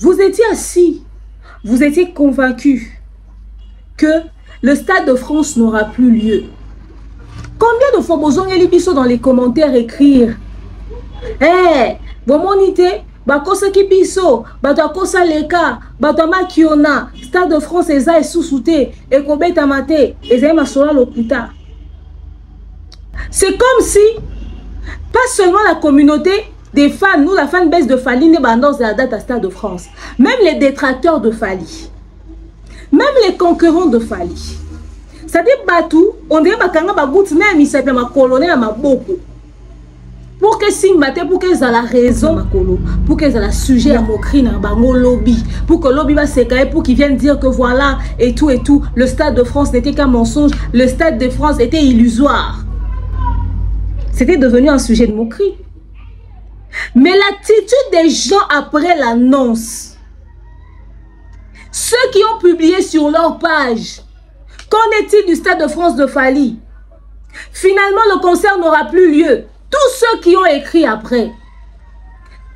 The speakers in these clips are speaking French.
Vous étiez assis, vous étiez convaincu que le Stade de France n'aura plus lieu. Combien de fois vous avez lu dans les commentaires écrire eh, bon monité, bakosa ki biso, batakosa leka, batama kiona, Stade de France eza et sous-souté, et kobeta mate, eza masola lokuta. C'est comme si, pas seulement la communauté des fans, nous la fanbase de Fali n'est pas dans la date à Stade de France, même les détracteurs de Fali, même les concurrents de Fali. C'est-à-dire Batou, on dirait bakanga bagout même il s'appelle ma colonel à ma beaucoup. Pour que si matin, pour qu'ils aient la raison, pour qu'ils aient le sujet à moquerie dans le lobby, pour que le lobby va s'égarer, pour qu'ils viennent dire que voilà, et tout, le Stade de France n'était qu'un mensonge, le Stade de France était illusoire. C'était devenu un sujet de moquerie. Mais l'attitude des gens après l'annonce, ceux qui ont publié sur leur page, qu'en est-il du Stade de France de Fali? Finalement, le concert n'aura plus lieu. Tous ceux qui ont écrit après,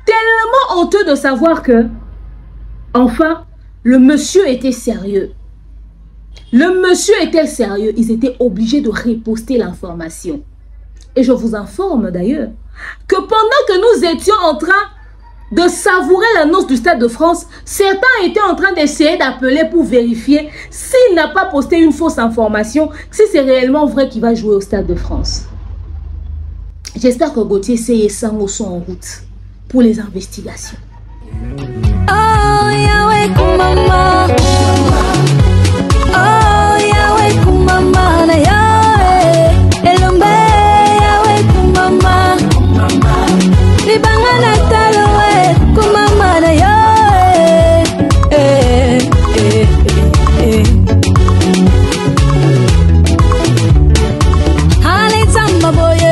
tellement honteux de savoir que, enfin, le monsieur était sérieux. Le monsieur était sérieux. Ils étaient obligés de reposter l'information. Et je vous informe d'ailleurs que pendant que nous étions en train de savourer l'annonce du Stade de France, certains étaient en train d'essayer d'appeler pour vérifier s'il n'a pas posté une fausse information, si c'est réellement vrai qu'il va jouer au Stade de France. J'espère que Gauthier et Sango sont en route pour les investigations. Oh, Yahweh, Kumama. Oh, Yahweh, Kumama. Yahweh, Elombe, Yahweh, Kumama. Libangana Taloe, Kumama, Yahweh. Hale Tamba Boye.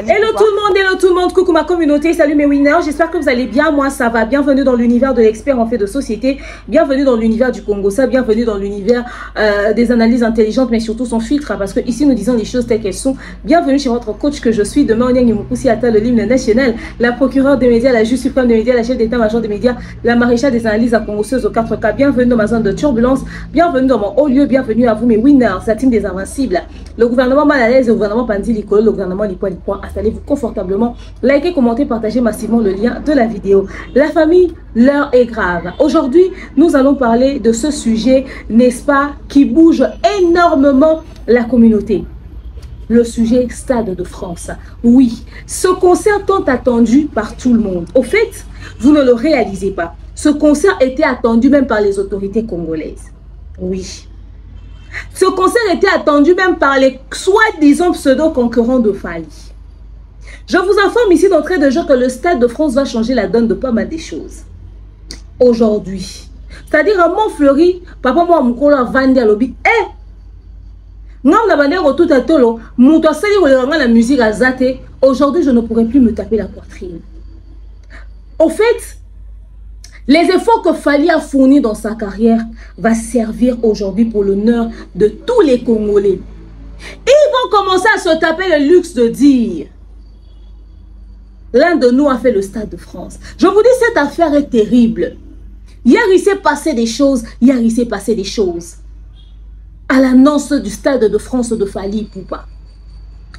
Hello tout le monde, coucou ma communauté, salut mes winners, j'espère que vous allez bien, moi ça va, bienvenue dans l'univers de l'expert en fait de société, bienvenue dans l'univers du Congo, ça, bienvenue dans l'univers des analyses intelligentes mais surtout sans filtre, parce que ici nous disons les choses telles qu'elles sont, bienvenue chez votre coach que je suis, demain Onyang Yumukusi Ata, le l'hymne national, la procureure des médias, la juge suprême des médias, la chef d'état-major des médias, la maréchale des analyses à congosseuse aux 4K, bienvenue dans ma zone de turbulence, bienvenue dans mon haut lieu, bienvenue à vous mes winners, la team des invincibles, le gouvernement mal à l'aise, le gouvernement Pandi Licolo, le gouvernement Lipoil, installez-vous confortablement, likez, commentez, partagez massivement le lien de la vidéo. La famille, l'heure est grave. Aujourd'hui, nous allons parler de ce sujet, n'est-ce pas, qui bouge énormément la communauté. Le sujet Stade de France. Oui, ce concert tant attendu par tout le monde. Au fait, vous ne le réalisez pas. Ce concert était attendu même par les autorités congolaises. Oui. Ce concert était attendu même par les soi-disant pseudo-concurrents de Fali. Je vous informe ici d'entrée de jeu que le Stade de France va changer la donne de pas mal des choses. Aujourd'hui. C'est-à-dire à Montfleury, papa moi mukolo vandi à lobby. La musique à Zate. Aujourd'hui, je ne pourrai plus me taper la poitrine. Au fait, les efforts que Fali a fournis dans sa carrière va servir aujourd'hui pour l'honneur de tous les Congolais. Ils vont commencer à se taper le luxe de dire l'un de nous a fait le Stade de France. Je vous dis, cette affaire est terrible. Hier, il s'est passé des choses. Hier, il s'est passé des choses. À l'annonce du Stade de France de Fali Poupa.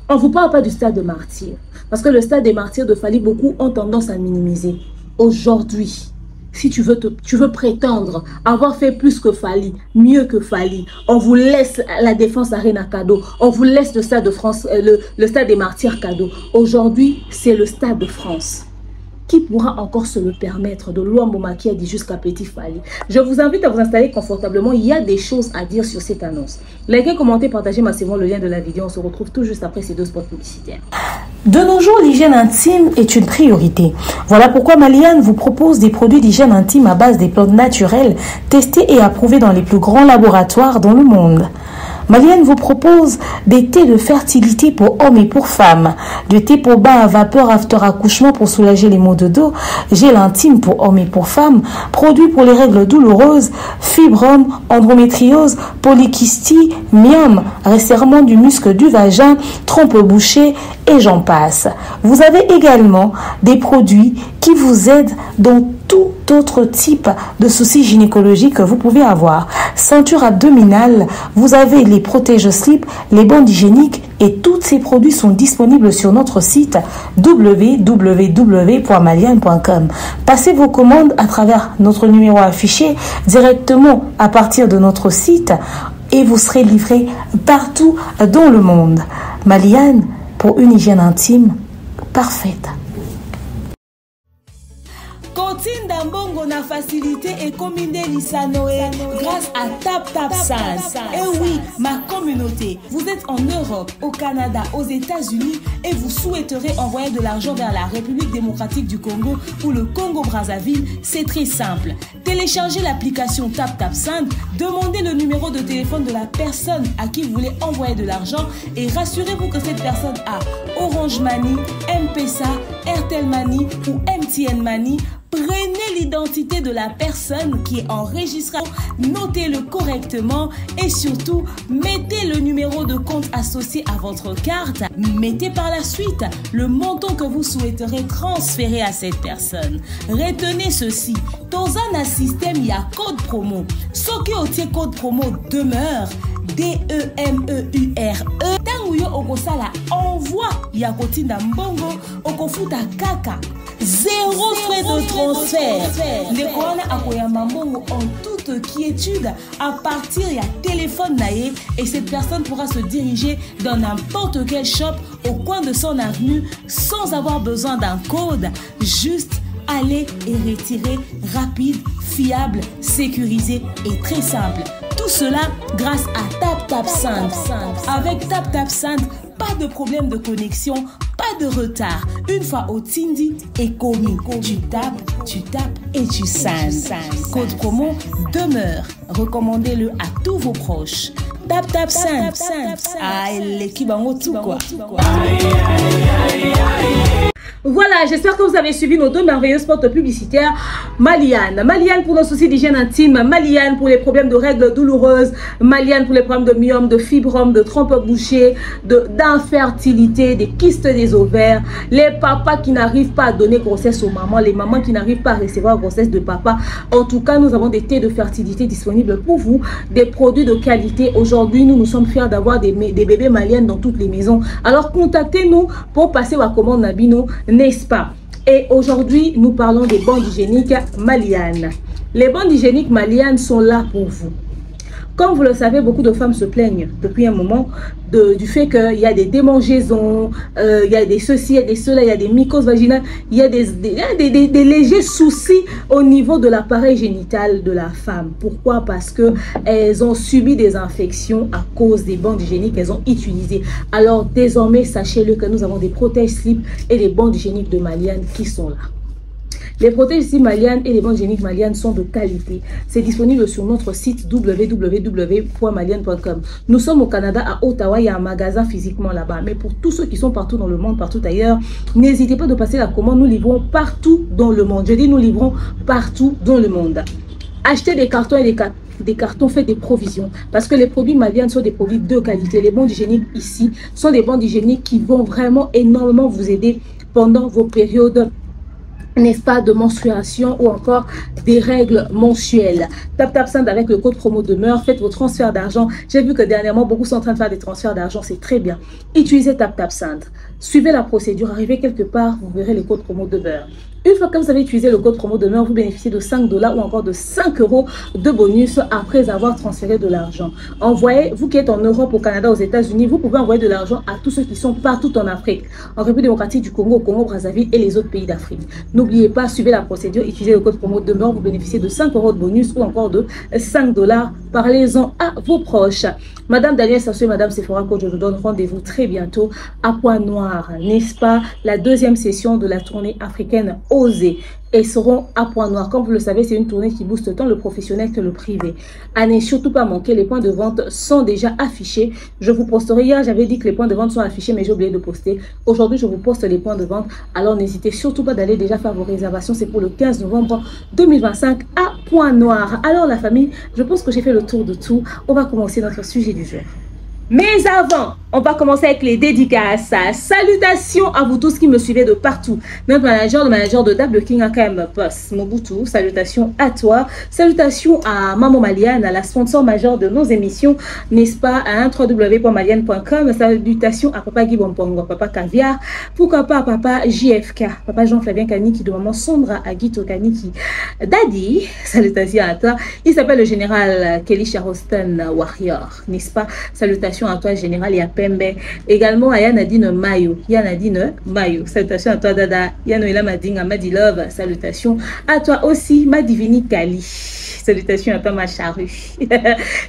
On ne vous parle pas du Stade de Martyrs. Parce que le Stade des Martyrs de Fali, beaucoup ont tendance à minimiser. Aujourd'hui, si tu veux prétendre avoir fait plus que Fali, mieux que Fali, on vous laisse la Défense Arena cadeau, on vous laisse le Stade de France, le Stade des Martyrs cadeau. Aujourd'hui, c'est le Stade de France qui pourra encore se le permettre? De Luamboma qui a dit jusqu'à Petit Fali. Je vous invite à vous installer confortablement. Il y a des choses à dire sur cette annonce. Likez, commentez, partagez massivement le lien de la vidéo. On se retrouve tout juste après ces 2 spots publicitaires. De nos jours, l'hygiène intime est une priorité. Voilà pourquoi Maliane vous propose des produits d'hygiène intime à base des plantes naturelles, testés et approuvés dans les plus grands laboratoires dans le monde. Maliane vous propose des thés de fertilité pour hommes et pour femmes, du thé pour bain à vapeur after accouchement pour soulager les maux de dos, gel intime pour hommes et pour femmes, produits pour les règles douloureuses, fibrome, endométriose, polykystie, myome, resserrement du muscle du vagin, trompe bouchée et j'en passe. Vous avez également des produits qui vous aident dans tout autre type de soucis gynécologiques que vous pouvez avoir. Ceinture abdominale, vous avez les protège-slip, les bandes hygiéniques et tous ces produits sont disponibles sur notre site www.maliane.com. Passez vos commandes à travers notre numéro affiché directement à partir de notre site et vous serez livré partout dans le monde. Maliane, pour une hygiène intime parfaite. Continue Mbongo na facilité et commune Lissanoé grâce à TapTapSend. Et oui, ma communauté, vous êtes en Europe, au Canada, aux États-Unis et vous souhaiterez envoyer de l'argent vers la République démocratique du Congo ou le Congo-Brazzaville, c'est très simple. Téléchargez l'application TapTapSend, demandez le numéro de téléphone de la personne à qui vous voulez envoyer de l'argent et rassurez-vous que cette personne a Orange Money, M-Pesa, Airtel Money ou MTN Money. Prenez l'identité de la personne qui est enregistrée, notez-le correctement et surtout, mettez le numéro de compte associé à votre carte. Mettez par la suite le montant que vous souhaiterez transférer à cette personne. Retenez ceci, dans un système, il y a code promo. Ce qui est code promo demeure, DEMEURE. Tanguyo okosala envoi ya kotinda mbongo okofuta kaka. 0 frais de transfert. Les Corona akoyamba mbongo en toute quiétude à partir ya téléphone naé et cette personne pourra se diriger dans n'importe quel shop au coin de son avenue sans avoir besoin d'un code. Juste aller et retirer rapide, fiable, sécurisé et très simple. Tout cela grâce à TapTapSend. Avec TapTapSend, pas de problème de connexion, pas de retard. Une fois au Tindi et commis, tu tapes et tu sends. Code promo demeure. Recommandez-le à tous vos proches. TapTapSend. Ah, l'équipe en tout quoi. Voilà, j'espère que vous avez suivi nos 2 merveilleux spots publicitaires. Maliane pour nos soucis d'hygiène intime, Maliane pour les problèmes de règles douloureuses, Maliane pour les problèmes de myome, de fibrome, de trompe bouchée, d'infertilité, des kystes des ovaires, les papas qui n'arrivent pas à donner grossesse aux mamans, les mamans qui n'arrivent pas à recevoir grossesse de papa. En tout cas, nous avons des thés de fertilité disponibles pour vous, des produits de qualité. Aujourd'hui, nous sommes fiers d'avoir des bébés maliennes dans toutes les maisons. Alors, contactez-nous pour passer la commande Nabino, n'est-ce pas? Et aujourd'hui, nous parlons des bandes hygiéniques Maliane. Les bandes hygiéniques Maliane sont là pour vous. Comme vous le savez, beaucoup de femmes se plaignent depuis un moment du fait qu'il y a des démangeaisons, il y a des ceci, il y a des cela, il y a des mycoses vaginales, il y a des légers soucis au niveau de l'appareil génital de la femme. Pourquoi? Parce que elles ont subi des infections à cause des bandes hygiéniques qu'elles ont utilisées. Alors désormais, sachez-le que nous avons des protège-slip et des bandes hygiéniques de Maliane qui sont là. Les protèges Maliane et les bandes hygiéniques Maliane sont de qualité. C'est disponible sur notre site www.maliane.com. Nous sommes au Canada, à Ottawa. Il y a un magasin physiquement là-bas. Mais pour tous ceux qui sont partout dans le monde, partout ailleurs, n'hésitez pas de passer la commande. Nous livrons partout dans le monde. Je dis nous livrons partout dans le monde. Achetez des cartons et des cartons, faites des provisions. Parce que les produits Maliane sont des produits de qualité. Les bandes hygiéniques ici sont des bandes hygiéniques qui vont vraiment énormément vous aider pendant vos périodes, n'est-ce pas, de menstruation ou encore des règles mensuelles. TapTapSend avec le code promo demeure, faites vos transferts d'argent. J'ai vu que dernièrement, beaucoup sont en train de faire des transferts d'argent, c'est très bien. Utilisez TapTapSend. Suivez la procédure, arrivez quelque part, vous verrez le code promo demeure. Une fois que vous avez utilisé le code promo Demeure, vous bénéficiez de 5 $ ou encore de 5 € de bonus après avoir transféré de l'argent. Envoyez, vous qui êtes en Europe, au Canada, aux États-Unis, vous pouvez envoyer de l'argent à tous ceux qui sont partout en Afrique, en République démocratique du Congo, au Congo-Brazzaville et les autres pays d'Afrique. N'oubliez pas, suivez la procédure, utilisez le code promo Demeure, vous bénéficiez de 5 € de bonus ou encore de 5 $. Parlez-en à vos proches. Madame Danielle Sassou et Madame Sephora Coach, je vous donne rendez-vous très bientôt à Pointe-Noire, n'est-ce pas? La deuxième session de la tournée africaine Oser. Et seront à Pointe-Noire. Comme vous le savez, c'est une tournée qui booste tant le professionnel que le privé. À ne surtout pas manquer, les points de vente sont déjà affichés. Je vous posterai hier, j'avais dit que les points de vente sont affichés, mais j'ai oublié de poster. Aujourd'hui, je vous poste les points de vente. Alors n'hésitez surtout pas d'aller déjà faire vos réservations. C'est pour le 15 novembre 2025 à Pointe-Noire. Alors la famille, je pense que j'ai fait le tour de tout. On va commencer notre sujet du jour. Mais avant, on va commencer avec les dédicaces. Salutations à vous tous qui me suivez de partout. Notre manager, le manager de Dab, le King AKM Boss, Mobutu, salutations à toi. Salutations à Maman Maliane, à la sponsor majeure de nos émissions, n'est-ce pas, à www.maliane.com. Salutations à Papa Guy Bompongo, Papa Caviar, pourquoi pas à Papa JFK, Papa Jean-Flavien Kaniki, de Maman Sondra Aguito Kaniki. Daddy, salutations à toi. Il s'appelle le général Kelly Charleston Warrior, n'est-ce pas? Salutations à toi, général, et à Pembe. Également à Yanadine Mayo. Yanadine Mayo. Salutations à toi, Dada. Yanoela Madinga, Madi Love. Salutations à toi aussi, ma divini Kali. Salutations à toi, ma charrue.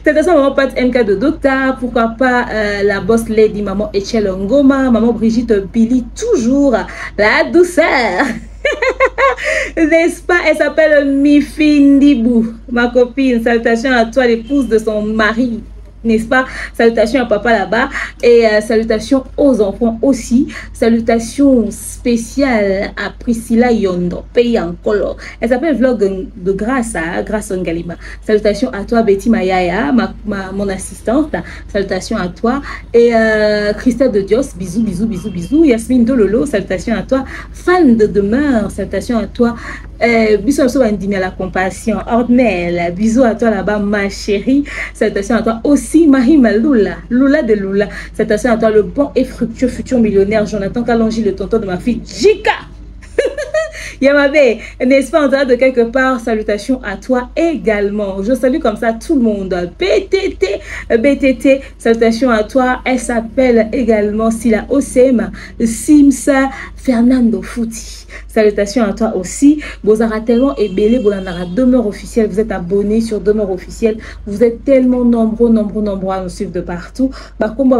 Salutations à maman Pat MK de Docta. Pourquoi pas la boss lady, maman Echel Ngoma, maman Brigitte Billy, toujours la douceur. N'est-ce pas? Elle s'appelle Mifindibou, ma copine. Salutations à toi, l'épouse de son mari. N'est-ce pas? Salutations à papa là-bas et salutations aux enfants aussi. Salutations spéciales à Priscilla Yondo, pays en color. Elle s'appelle Vlog de Grâce à Grâce Ngalima. Salutations à toi Betty Mayaya, mon assistante. Salutations à toi et Christelle de Dios, bisous, bisous, bisous, bisous. Yasmine Dololo, salutations à toi. Fan de Demeure, salutations à toi. Bisous à la compassion. Ornel, bisous à toi là-bas ma chérie. Salutations à toi aussi. Mahima Lula, Lula de Lula. Salutations à toi, le bon et fructueux futur millionnaire Jonathan Kalonji, le tonton de ma fille Jika. Yamabe, n'est-ce pas en train de quelque part? Salutations à toi également. Je salue comme ça tout le monde. BTT, salutations à toi. Elle s'appelle également Sila Osema, Simsa Fernando Fouti. Salutations à toi aussi. Bozara tellement et belé, Bolandara Demeure officielle. Vous êtes abonnés sur Demeure officielle. Vous êtes tellement nombreux à nous suivre de partout. Par contre,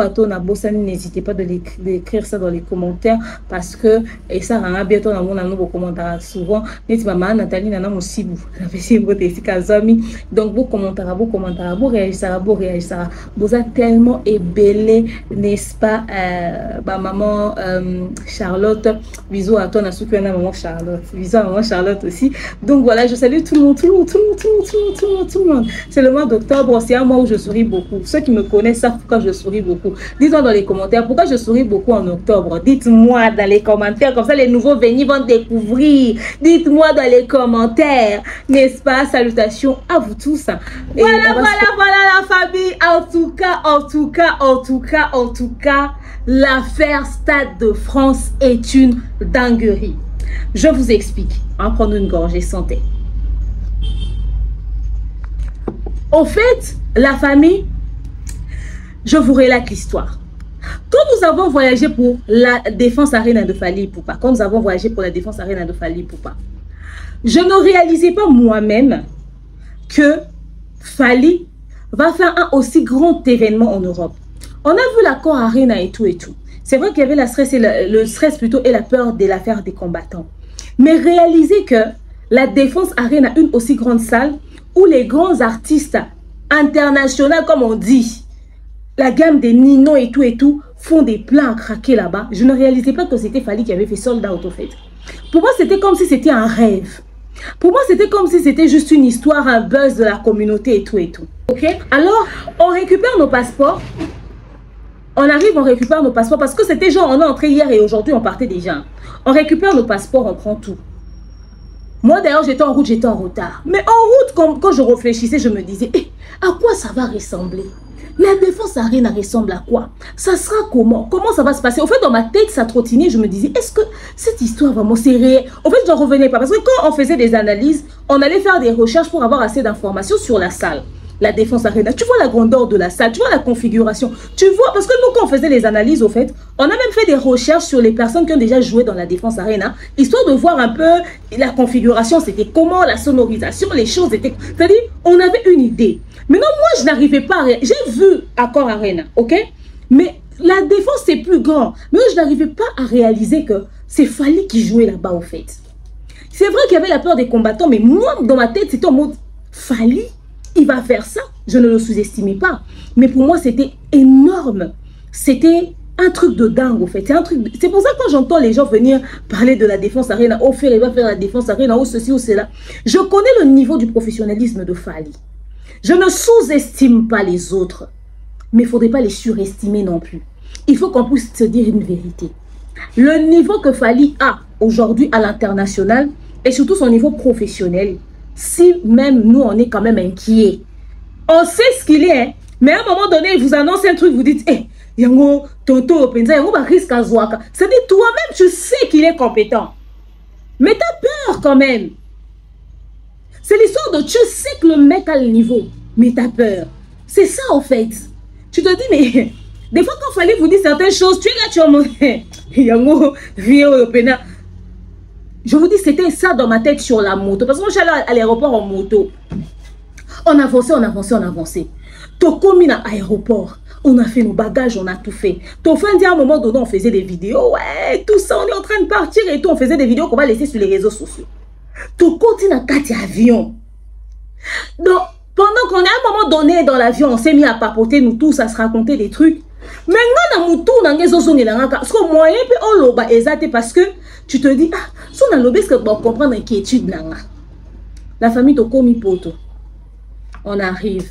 n'hésitez pas d'écrire ça dans les commentaires parce que, et ça rend bientôt dans mon commentaire souvent. Nathalie Nana Moussibou. Donc, vous commentaires, vous réagissez. Vous êtes tellement et belé, n'est-ce pas, maman Charlotte. Bisous à toi, maman Charlotte. Bisous à maman Charlotte aussi. Donc voilà, je salue tout le monde. C'est le mois d'octobre, c'est un mois où je souris beaucoup. Ceux qui me connaissent savent pourquoi je souris beaucoup. Dites-moi dans les commentaires pourquoi je souris beaucoup en octobre. Dites-moi dans les commentaires, comme ça les nouveaux venus vont découvrir. Dites-moi dans les commentaires, n'est-ce pas? Salutations à vous tous. Et voilà la famille. En tout cas, l'affaire Stade de France est une dinguerie. Je vous explique. On va prendre une gorgée santé. Au fait, la famille, je vous relate l'histoire. Quand nous avons voyagé pour la défense Arena de Fally Ipupa, je ne réalisais pas moi-même que Fally va faire un aussi grand événement en Europe. On a vu l'accord Arena et tout. C'est vrai qu'il y avait le stress plutôt et la peur de l'affaire des combattants. Mais réaliser que la Défense Arena a une aussi grande salle où les grands artistes internationaux, comme on dit, la gamme des Nino et tout, font des plans à craquer là-bas. Je ne réalisais pas que c'était Fally qui avait fait sold out au fait. Pour moi, c'était comme si c'était un rêve. Pour moi, c'était comme si c'était juste une histoire, un buzz de la communauté et tout. Ok? Alors, on récupère nos passeports. On arrive, on récupère nos passeports parce que c'était genre, on est entré hier et aujourd'hui, on partait déjà. On récupère nos passeports, on prend tout. Moi, d'ailleurs, j'étais en route, j'étais en retard. Mais en route, quand je réfléchissais, je me disais, à quoi ça va ressembler? La défense Arena ressemble à quoi? Ça sera comment? Comment ça va se passer? Au fait, dans ma tête, ça trottinait. Je me disais, est-ce que cette histoire vraiment c'est réel? Au fait, je n'en revenais pas. Parce que quand on faisait des analyses, on allait faire des recherches pour avoir assez d'informations sur la salle. La défense Arena. Tu vois la grandeur de la salle, tu vois la configuration. Tu vois, parce que nous, quand on faisait les analyses, au fait, on a même fait des recherches sur les personnes qui ont déjà joué dans la défense Arena, histoire de voir un peu la configuration, c'était comment, la sonorisation, les choses étaient... C'est-à-dire, on avait une idée. Maintenant, moi, je n'arrivais pas à... J'ai vu Accor Arena, ok? Mais la défense, c'est plus grand. Mais je n'arrivais pas à réaliser que c'est Fally qui jouait là-bas, au fait. C'est vrai qu'il y avait la peur des combattants, mais moi, dans ma tête, c'était en mode Fally, il va faire ça. Je ne le sous-estimais pas. Mais pour moi, c'était énorme. C'était un truc de dingue, au fait. C'est pour ça que quand j'entends les gens venir parler de la défense Arena, oh, il va faire la défense Arena, oh, ceci ou cela. Je connais le niveau du professionnalisme de Fally. Je ne sous-estime pas les autres. Mais il ne faudrait pas les surestimer non plus. Il faut qu'on puisse se dire une vérité. Le niveau que Fally a aujourd'hui à l'international, et surtout son niveau professionnel, si même nous, on est quand même inquiets. On sait ce qu'il est, hein, mais à un moment donné, il vous annonce un truc, vous dites, yango, tonto, penza, yango, ba risque à zouaka. C'est-à-dire, toi-même, tu sais qu'il est compétent. Mais tu as peur quand même. C'est l'histoire de, tu sais que le mec a le niveau, mais tu as peur. C'est ça, en fait. Tu te dis, mais, des fois, quand il fallait vous dire certaines choses, tu es là, tu es en mode, yango, vieux, pena. Je vous dis, c'était ça dans ma tête sur la moto. Parce que moi, je suis allée à l'aéroport en moto. On avançait, on avançait, on avançait. Toko mis à l'aéroport. On a fait nos bagages, on a tout fait. Tofin dit à un moment donné, on faisait des vidéos. Ouais, tout ça, on est en train de partir et tout. On faisait des vidéos qu'on va laisser sur les réseaux sociaux. Toko dit à 4 avions. Donc, pendant qu'on est à un moment donné dans l'avion, on s'est mis à papoter, nous tous, à se raconter des trucs. Mais non, on a parce que moyen peut on loba exact parce que tu te dis ah, si on a lobé ce que pour comprendre l'inquiétude là. La famille Toko mi poto. On arrive.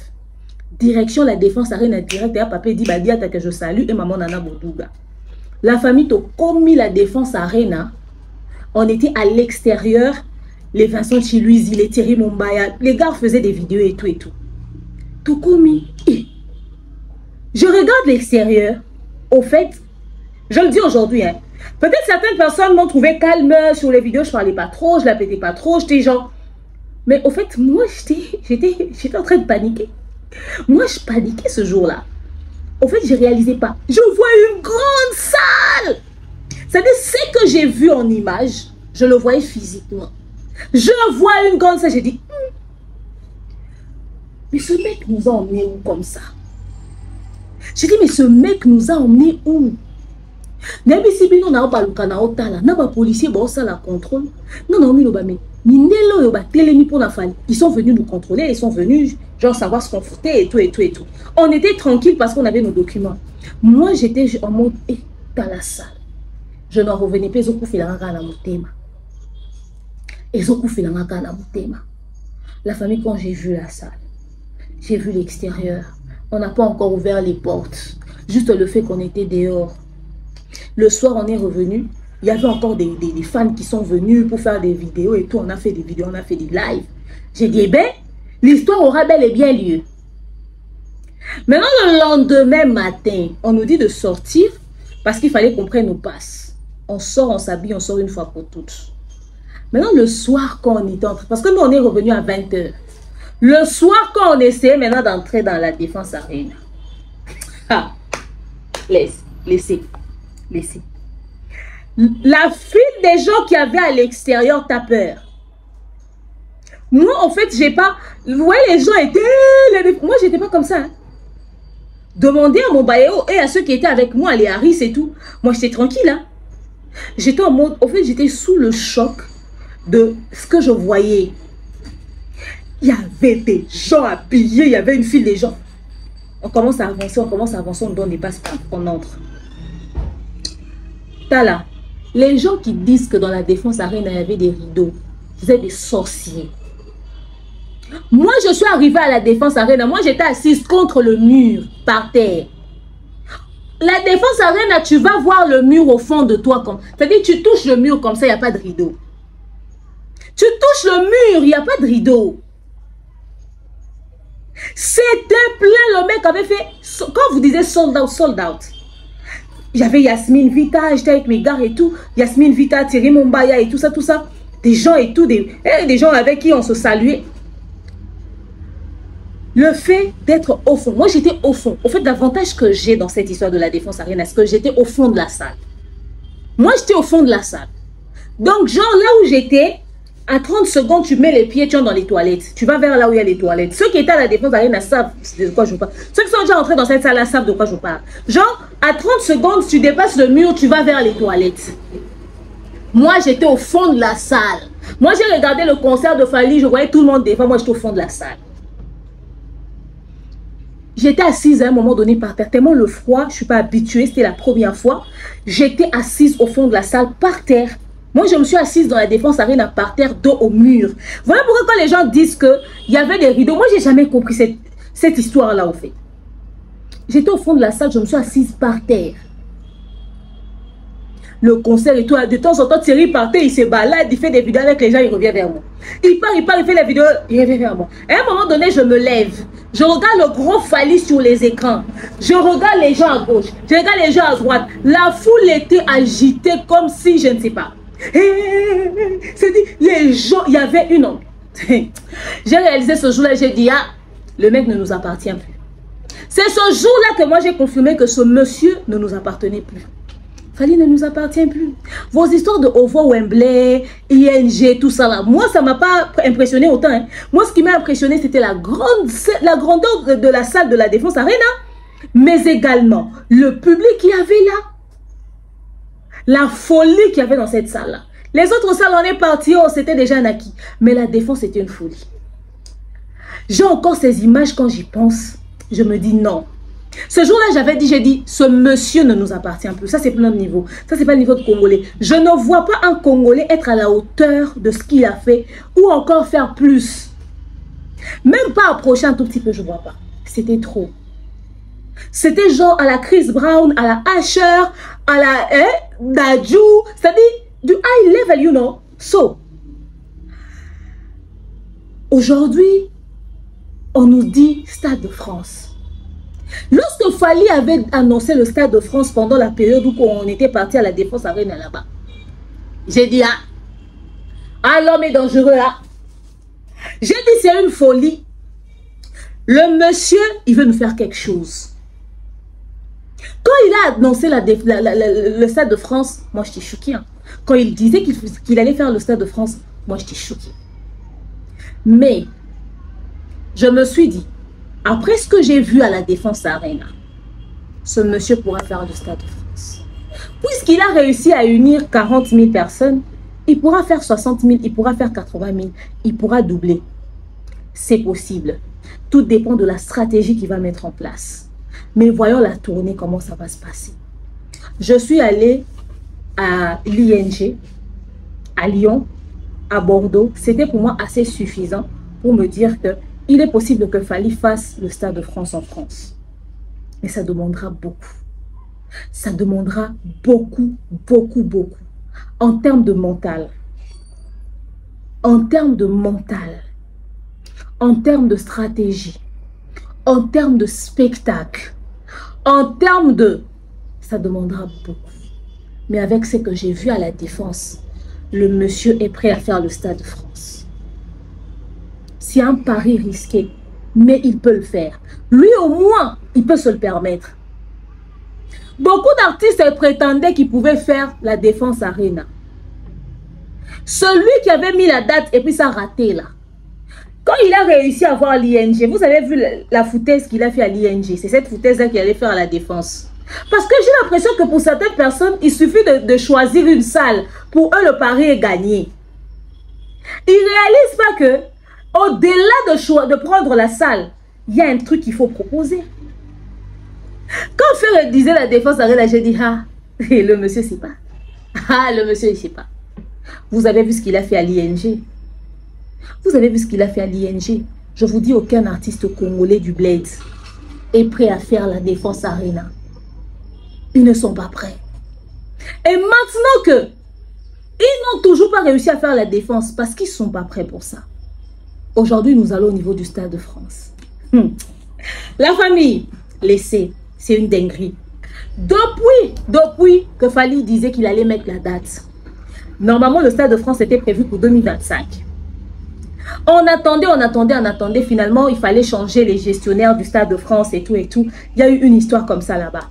Direction la défense Arena direct et à papa dit Badiata que je salue et maman Nana Bodouga. La famille Toko mi la défense Arena. On était à l'extérieur. Les Vincent Chiluizi, les Thierry Mombaya, les gars faisaient des vidéos et tout et tout. Toko mi. Je regarde l'extérieur. Au fait, je le dis aujourd'hui, hein, peut-être certaines personnes m'ont trouvé calme sur les vidéos, je parlais pas trop, je la pétais pas trop, j'étais genre... Mais au fait, moi, j'étais en train de paniquer. Moi, je paniquais ce jour-là. Au fait, je réalisais pas. Je vois une grande salle. C'est-à-dire, ce que j'ai vu en image, je le voyais physiquement. Je vois une grande salle, j'ai dit... Mais ce mec nous a emmenés où comme ça? J'ai dit, mais ce mec nous a emmenés où? Les policiers, la contrôle. Ils sont venus nous contrôler, ils sont venus genre savoir ce qu'on foutait et tout et tout et tout. On était tranquille parce qu'on avait nos documents. Moi, j'étais en mode, dans la salle. Je n'en revenais pas, la famille, quand j'ai vu la salle, j'ai vu l'extérieur. On n'a pas encore ouvert les portes. Juste le fait qu'on était dehors. Le soir, on est revenu. Il y avait encore des fans qui sont venus pour faire des vidéos et tout. On a fait des vidéos, on a fait des lives. J'ai dit, eh bien, l'histoire aura bel et bien lieu. Maintenant, le lendemain matin, on nous dit de sortir parce qu'il fallait qu'on prenne nos passes. On sort, on s'habille, on sort une fois pour toutes. Maintenant, le soir, quand on était entré, parce que nous, on est revenu à 20 h. Le soir, quand on essayait maintenant d'entrer dans la défense Arena. Ah, laissez. La file des gens qui avaient à l'extérieur, t'as peur. Moi, en fait, j'ai pas... Vous voyez, les gens étaient... Moi, j'étais pas comme ça. Hein. Demandez à mon baéo et à ceux qui étaient avec moi, les Harris et tout. Moi, j'étais tranquille. Hein. J'étais en mode... En fait, j'étais sous le choc de ce que je voyais. Il y avait des gens habillés, il y avait une file des gens. On commence à avancer, on donne des passes, on entre. T'as là, les gens qui disent que dans la défense Arena, il y avait des rideaux, vous êtes des sorciers. Moi, je suis arrivée à la défense Arena, moi j'étais assise contre le mur, par terre. La défense Arena, tu vas voir le mur au fond de toi. C'est-à-dire tu touches le mur comme ça, il n'y a pas de rideau. Tu touches le mur, il n'y a pas de rideau. C'était plein, le mec avait fait, quand vous disiez sold out. J'avais Yasmine Vita, j'étais avec mes gars et tout. Yasmine Vita, Thierry Mombaya et tout ça. Des gens et tout, des gens avec qui on se saluait. Le fait d'être au fond. Moi, j'étais au fond. Au fait, l'avantage que j'ai dans cette histoire de la Défense Arena, c'est que j'étais au fond de la salle. Moi, j'étais au fond de la salle. Donc, genre, là où j'étais, à 30 secondes, tu mets les pieds, tu es dans les toilettes. Tu vas vers là où il y a les toilettes. Ceux qui étaient à la Défense Arena savent de quoi je parle. Ceux qui sont déjà entrés dans cette salle-là savent de quoi je parle. Genre, à 30 secondes, tu dépasses le mur, tu vas vers les toilettes. Moi, j'étais au fond de la salle. Moi, j'ai regardé le concert de Fally, je voyais tout le monde devant. Moi, j'étais au fond de la salle. J'étais assise à un moment donné par terre. Tellement le froid, je ne suis pas habituée, c'était la première fois. J'étais assise au fond de la salle par terre. Moi, je me suis assise dans la Défense Arena par terre, dos au mur. Voilà pourquoi quand les gens disent qu'il y avait des rideaux, moi, je n'ai jamais compris cette histoire-là, au fait. J'étais au fond de la salle, je me suis assise par terre. Le concert et tout, de temps en temps, Thierry partait, il se balade, il fait des vidéos avec les gens, il revient vers moi. Il part, il fait les vidéos, il revient vers moi. À un moment donné, je me lève. Je regarde le gros Fally sur les écrans. Je regarde les gens à gauche. Je regarde les gens à droite. La foule était agitée comme si, je ne sais pas. C'est-à-dire, les gens, il y avait une... J'ai réalisé ce jour-là, j'ai dit, ah, le mec ne nous appartient plus. C'est ce jour-là que moi j'ai confirmé que ce monsieur ne nous appartenait plus. Fally ne nous appartient plus. Vos histoires de OVO, Wembley, ING, tout ça là, moi ça ne m'a pas impressionné autant. Hein. Moi ce qui m'a impressionné c'était la grandeur de la salle de la Défense Arena, mais également le public qu'il y avait là. La folie qu'il y avait dans cette salle là. Les autres salles on est parti, oh, c'était déjà un acquis. Mais la Défense c'était une folie. J'ai encore ces images quand j'y pense. Je me dis non. Ce jour-là, j'ai dit, ce monsieur ne nous appartient plus. Ça, c'est pas notre niveau. Ça, c'est pas le niveau de Congolais. Je ne vois pas un Congolais être à la hauteur de ce qu'il a fait ou encore faire plus. Même pas approcher un tout petit peu, je vois pas. C'était trop. C'était genre à la Chris Brown, à la Asher, à la Dadju. C'est-à-dire du high level, you know. So, aujourd'hui, on nous dit Stade de France. Lorsque Fally avait annoncé le Stade de France pendant la période où on était parti à la Défense Arena là-bas, j'ai dit, l'homme est dangereux là. J'ai dit, c'est une folie. Le monsieur, il veut nous faire quelque chose. Quand il a annoncé le Stade de France, moi j'étais choquée. Hein. Quand il disait qu'il allait faire le Stade de France, moi j'étais choquée. Mais, je me suis dit, après ce que j'ai vu à la Défense Arena, ce monsieur pourra faire le Stade de France. Puisqu'il a réussi à unir 40 000 personnes, il pourra faire 60 000, il pourra faire 80 000, il pourra doubler. C'est possible. Tout dépend de la stratégie qu'il va mettre en place. Mais voyons la tournée, comment ça va se passer. Je suis allée à l'ING, à Lyon, à Bordeaux. C'était pour moi assez suffisant pour me dire que il est possible que Fally fasse le Stade de France en France. Mais ça demandera beaucoup. Ça demandera beaucoup. En termes de mental. En termes de mental. En termes de stratégie. En termes de spectacle. En termes de... Ça demandera beaucoup. Mais avec ce que j'ai vu à la Défense, le monsieur est prêt à faire le Stade de France. C'est un pari risqué, mais il peut le faire. Lui, au moins, il peut se le permettre. Beaucoup d'artistes prétendaient qu'ils pouvaient faire la Défense Arena. Celui qui avait mis la date et puis ça a raté là. Quand il a réussi à voir l'ING, vous avez vu la foutaise qu'il a fait à l'ING. C'est cette foutaise-là qu'il allait faire à la Défense. Parce que j'ai l'impression que pour certaines personnes, il suffit de choisir une salle. Pour eux, le pari est gagné. Ils ne réalisent pas que au-delà de prendre la salle, il y a un truc qu'il faut proposer. Quand Ferre disait la Défense Arena, j'ai dit, le monsieur ne sait pas. Le monsieur ne sait pas. Vous avez vu ce qu'il a fait à l'ING. Vous avez vu ce qu'il a fait à l'ING. Je vous dis, aucun artiste congolais du Bled est prêt à faire la Défense Arena. Ils ne sont pas prêts. Et maintenant que Ils n'ont toujours pas réussi à faire la défense parce qu'ils ne sont pas prêts pour ça. Aujourd'hui, nous allons au niveau du Stade de France. La famille, laissez, c'est une dinguerie. Depuis que Fally disait qu'il allait mettre la date, normalement le Stade de France était prévu pour 2025. On attendait, finalement il fallait changer les gestionnaires du Stade de France et tout. Il y a eu une histoire comme ça là-bas.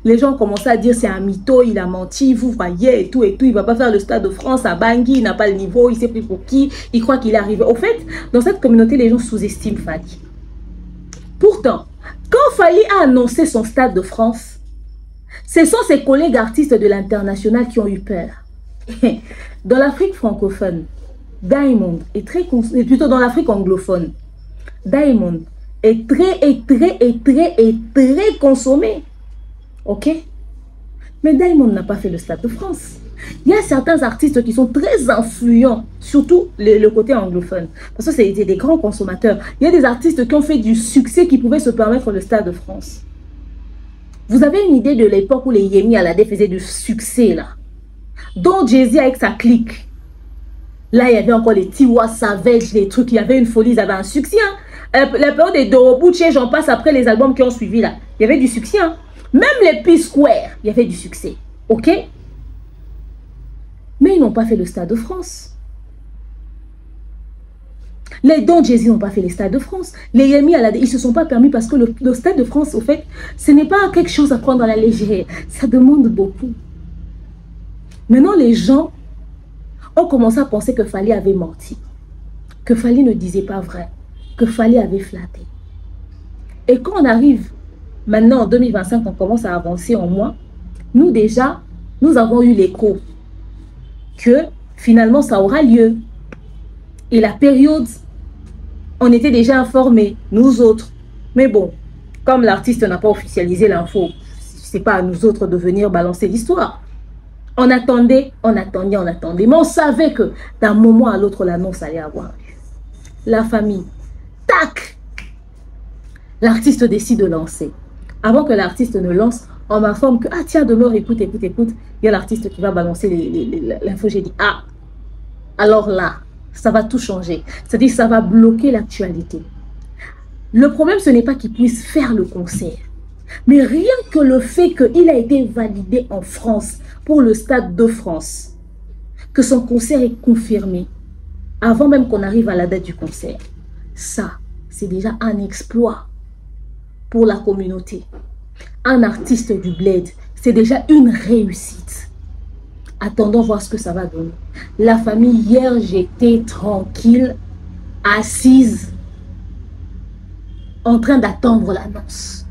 Les gens commençaient à dire c'est un mytho, il a menti, vous voyez et tout, il va pas faire le Stade de France à Bangui, il n'a pas le niveau, il sait plus pour qui, il croit qu'il est arrivé. Au fait, dans cette communauté, les gens sous-estiment Fally. Pourtant, quand Fally a annoncé son Stade de France, ce sont ses collègues artistes de l'international qui ont eu peur. Dans l'Afrique francophone, Diamond est très... Plutôt dans l'Afrique anglophone, Diamond est très consommé. Ok? Mais Diamond n'a pas fait le Stade de France. Il y a certains artistes qui sont très influents, surtout le côté anglophone. Parce que c'était des grands consommateurs. Il y a des artistes qui ont fait du succès qui pouvaient se permettre le Stade de France. Vous avez une idée de l'époque où les Yemi Alade faisaient du succès là? Donc Jay-Z avec sa clique. Là, il y avait encore les Tiwa Savage, les trucs, il y avait une folie, ils avaient un succès. Hein? La période des Dorobuche, j'en passe après les albums qui ont suivi là. Il y avait du succès. Hein? Même les P-Square, il y avait du succès. Ok? Mais ils n'ont pas fait le Stade de France. Les Don Jay-Z n'ont pas fait les Stades de France. Les Yemi Alade, ils ne se sont pas permis parce que le Stade de France, au fait, ce n'est pas quelque chose à prendre à la légère. Ça demande beaucoup. Maintenant, les gens ont commencé à penser que Fally avait menti. Que Fally ne disait pas vrai. Que Fally avait flatté. Et quand on arrive maintenant en 2025, on commence à avancer en mois. Nous déjà, nous avons eu l'écho que finalement ça aura lieu. Et la période, on était déjà informés, nous autres. Mais bon, comme l'artiste n'a pas officialisé l'info, c'est pas à nous autres de venir balancer l'histoire. On attendait. Mais on savait que d'un moment à l'autre, l'annonce allait avoir lieu. La famille, tac! L'artiste décide de lancer. Avant que l'artiste ne lance, on m'informe que, ah tiens, demeure, écoute. Il y a l'artiste qui va balancer l'info. J'ai dit, ah, alors là, ça va tout changer. C'est-à-dire ça va bloquer l'actualité. Le problème, ce n'est pas qu'il puisse faire le concert. Mais rien que le fait qu'il a été validé en France pour le Stade de France, que son concert est confirmé, avant même qu'on arrive à la date du concert, ça, c'est déjà un exploit pour la communauté. Un artiste du bled, c'est déjà une réussite. Attendons voir ce que ça va donner. La famille, hier, j'étais tranquille, assise, en train d'attendre l'annonce.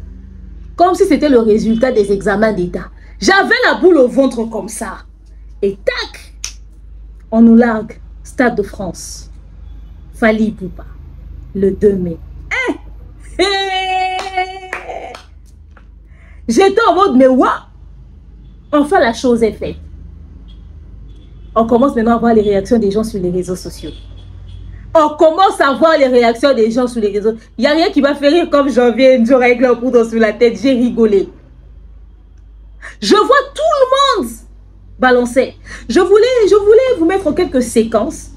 Comme si c'était le résultat des examens d'État. J'avais la boule au ventre comme ça. Et tac, on nous largue. Stade de France. Fally Ipupa. Le 2 mai. J'étais en mode, mais what? Enfin, la chose est faite. On commence maintenant à voir les réactions des gens sur les réseaux sociaux. On commence à voir les réactions des gens sur les réseaux. Il n'y a rien qui m'a fait rire comme janvier, une jour avec leur poudre sur la tête. J'ai rigolé. Je vois tout le monde balancer. Je voulais vous mettre quelques séquences,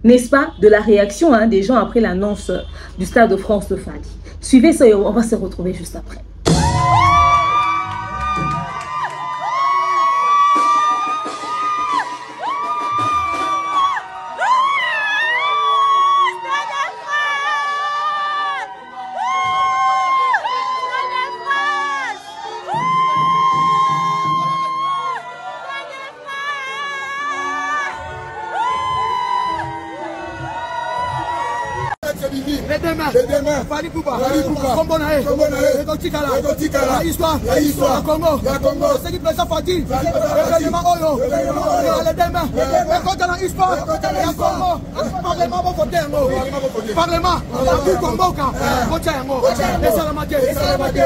n'est-ce pas, de la réaction des gens après l'annonce du Stade de France de Fally. Suivez ça et on va se retrouver juste après. Les demain, Fally Ipupa, Kombo Nae, la histoire, la Congo, c'est qui plaît ça Fadi, l'événement Oyo, les demain, les côtés dans l'histoire, la Congo, Parlement va voter un mot, Parlement, la plus Congo, voter un mot, les Salamatiers,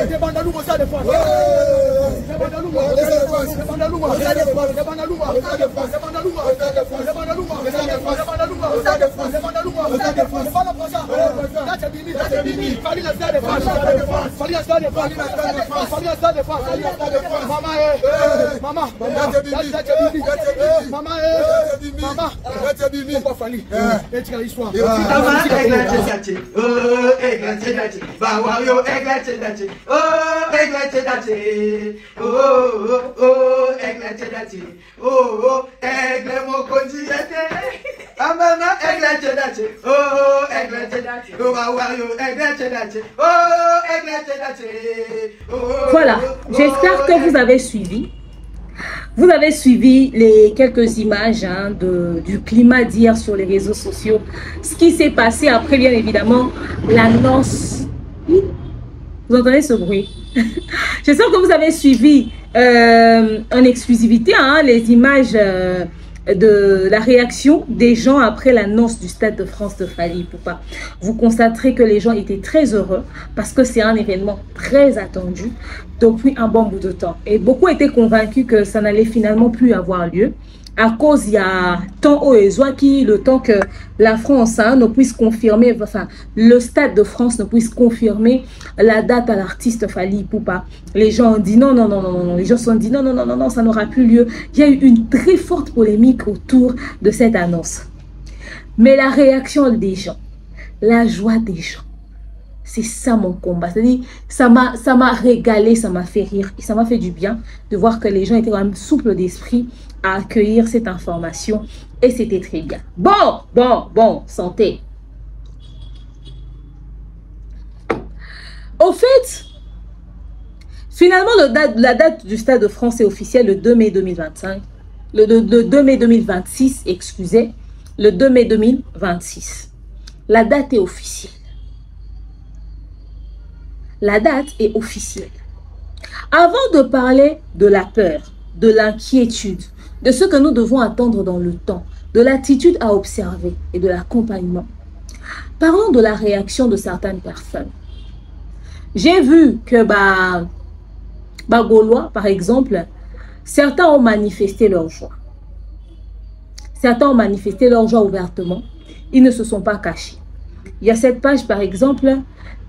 des Bandalou, ça des fois, Voilà, j'espère que vous avez suivi. Vous avez suivi les quelques images du climat d'hier sur les réseaux sociaux. Ce qui s'est passé après, bien évidemment, l'annonce. Vous entendez ce bruit? J'espère que vous avez suivi en exclusivité les images de la réaction des gens après l'annonce du Stade de France de Fally Ipupa. Vous constaterez que les gens étaient très heureux parce que c'est un événement très attendu depuis un bon bout de temps. Et beaucoup étaient convaincus que ça n'allait finalement plus avoir lieu à cause il y a tant au qui le temps que la France ne puisse confirmer, enfin le Stade de France ne puisse confirmer la date à l'artiste Fally Ipupa. Les gens ont dit non, non, non, non, non, les gens se sont dit non, non, non, non, non, ça n'aura plus lieu. Il y a eu une très forte polémique autour de cette annonce. Mais la réaction des gens, la joie des gens, c'est ça mon combat. C'est-à-dire, ça m'a régalé, ça m'a fait rire. Et ça m'a fait du bien de voir que les gens étaient quand même souples d'esprit à accueillir cette information. Et c'était très bien. Bon, santé. Au fait, finalement, la date du Stade de France est officielle le 2 mai 2025. Le 2 mai 2026, excusez. Le 2 mai 2026. La date est officielle. La date est officielle. Avant de parler de la peur, de l'inquiétude, de ce que nous devons attendre dans le temps, de l'attitude à observer et de l'accompagnement, parlons de la réaction de certaines personnes. J'ai vu que Gaulois, par exemple, certains ont manifesté leur joie. Certains ont manifesté leur joie ouvertement. Ils ne se sont pas cachés. Il y a cette page, par exemple,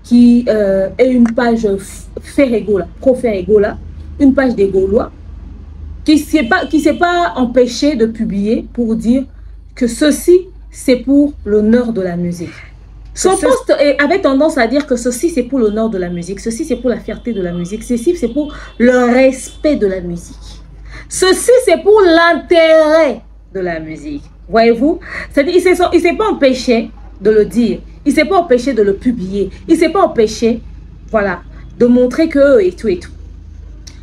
qui est une page Ferregola, pro-Ferregola, une page des Gaulois, qui ne s'est pas empêché de publier pour dire que ceci, c'est pour l'honneur de la musique. Son poste avait tendance à dire que ceci, c'est pour l'honneur de la musique, ceci, c'est pour la fierté de la musique, ceci, c'est pour le respect de la musique. Ceci, c'est pour l'intérêt de la musique. Voyez-vous? C'est-à-dire, il ne s'est pas empêché de le dire. Il ne s'est pas empêché de le publier. Il ne s'est pas empêché, voilà, de montrer que et tout et tout.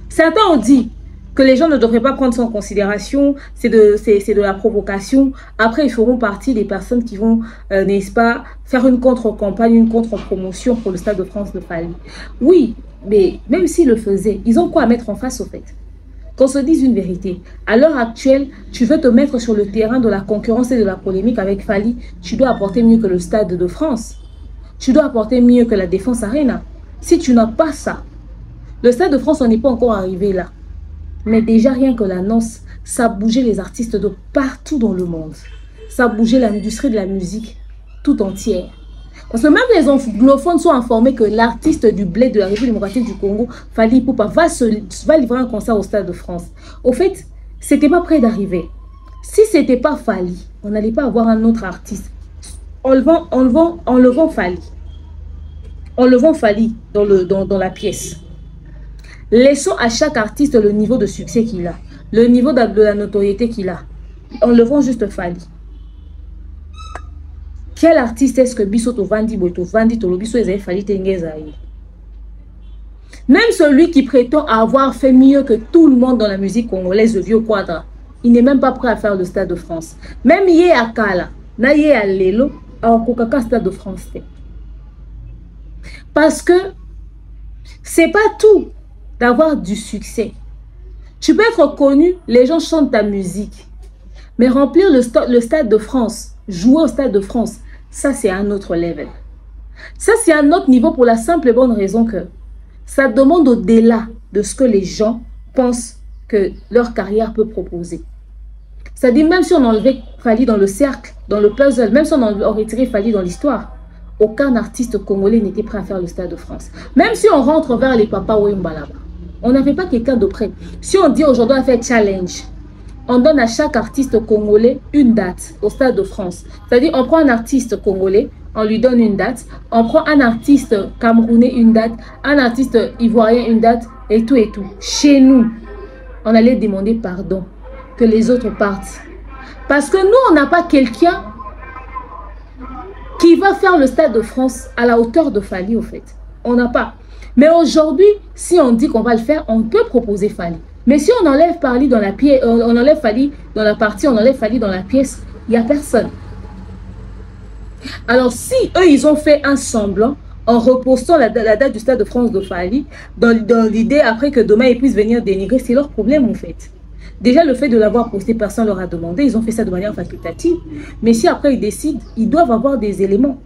Certains ont dit que les gens ne devraient pas prendre ça en considération. C'est de la provocation. Après, ils feront partie des personnes qui vont, n'est-ce pas, faire une contre-campagne, une contre-promotion pour le Stade de France de Fally. Oui, mais même s'ils le faisaient, ils ont quoi à mettre en face au fait? Qu'on se dise une vérité. À l'heure actuelle, tu veux te mettre sur le terrain de la concurrence et de la polémique avec Fally. Tu dois apporter mieux que le Stade de France. Tu dois apporter mieux que la Défense Arena. Si tu n'as pas ça, le Stade de France, on n'est pas encore arrivé là. Mais déjà, rien que l'annonce, ça a bougé les artistes de partout dans le monde. Ça a bougé l'industrie de la musique tout entière. Parce que même les anglophones sont informés que l'artiste du bled de la République démocratique du Congo, Fally Ipupa, va livrer un concert au Stade de France. Au fait, c'était pas près d'arriver. Si c'était pas Fally, on n'allait pas avoir un autre artiste. Enlevons Fally. Enlevons Fally dans la pièce. Laissons à chaque artiste le niveau de succès qu'il a, le niveau de la notoriété qu'il a. Enlevons juste Fally. Quel artiste est-ce que Bisoto Vandi Tolobiso Fally Tengezaï? Même celui qui prétend avoir fait mieux que tout le monde dans la musique congolaise, le vieux Quadra, il n'est même pas prêt à faire le Stade de France. Même Yé Akala, na Yé Alelo, a Kokaka Stade de France. Parce que c'est pas tout d'avoir du succès. Tu peux être connu, les gens chantent ta musique. Mais remplir le Stade de France, jouer au Stade de France, ça c'est un autre level. Ça c'est un autre niveau pour la simple et bonne raison que ça demande au-delà de ce que les gens pensent que leur carrière peut proposer. C'est-à-dire, même si on enlevait Fally dans le cercle, dans le puzzle, même si on aurait retiré Fally dans l'histoire, aucun artiste congolais n'était prêt à faire le Stade de France. Même si on rentre vers les Papa Wemba là-bas, on n'avait pas quelqu'un de prêt. Si on dit aujourd'hui on va faire challenge, on donne à chaque artiste congolais une date au Stade de France. C'est-à-dire, on prend un artiste congolais, on lui donne une date, on prend un artiste camerounais une date, un artiste ivoirien une date, et tout et tout. Chez nous, on allait demander pardon, que les autres partent. Parce que nous, on n'a pas quelqu'un qui va faire le Stade de France à la hauteur de Fally, au fait. On n'a pas. Mais aujourd'hui, si on dit qu'on va le faire, on peut proposer Fally. Mais si on enlève Fally dans la pièce, on enlève Fally dans la partie, on enlève Fally dans la pièce, il n'y a personne. Alors si eux, ils ont fait un semblant en repostant la date du Stade de France de Fally, dans l'idée après que demain ils puissent venir dénigrer, c'est leur problème en fait. Déjà, le fait de l'avoir posté, personne ne leur a demandé. Ils ont fait ça de manière facultative. Mais si après ils décident, ils doivent avoir des éléments.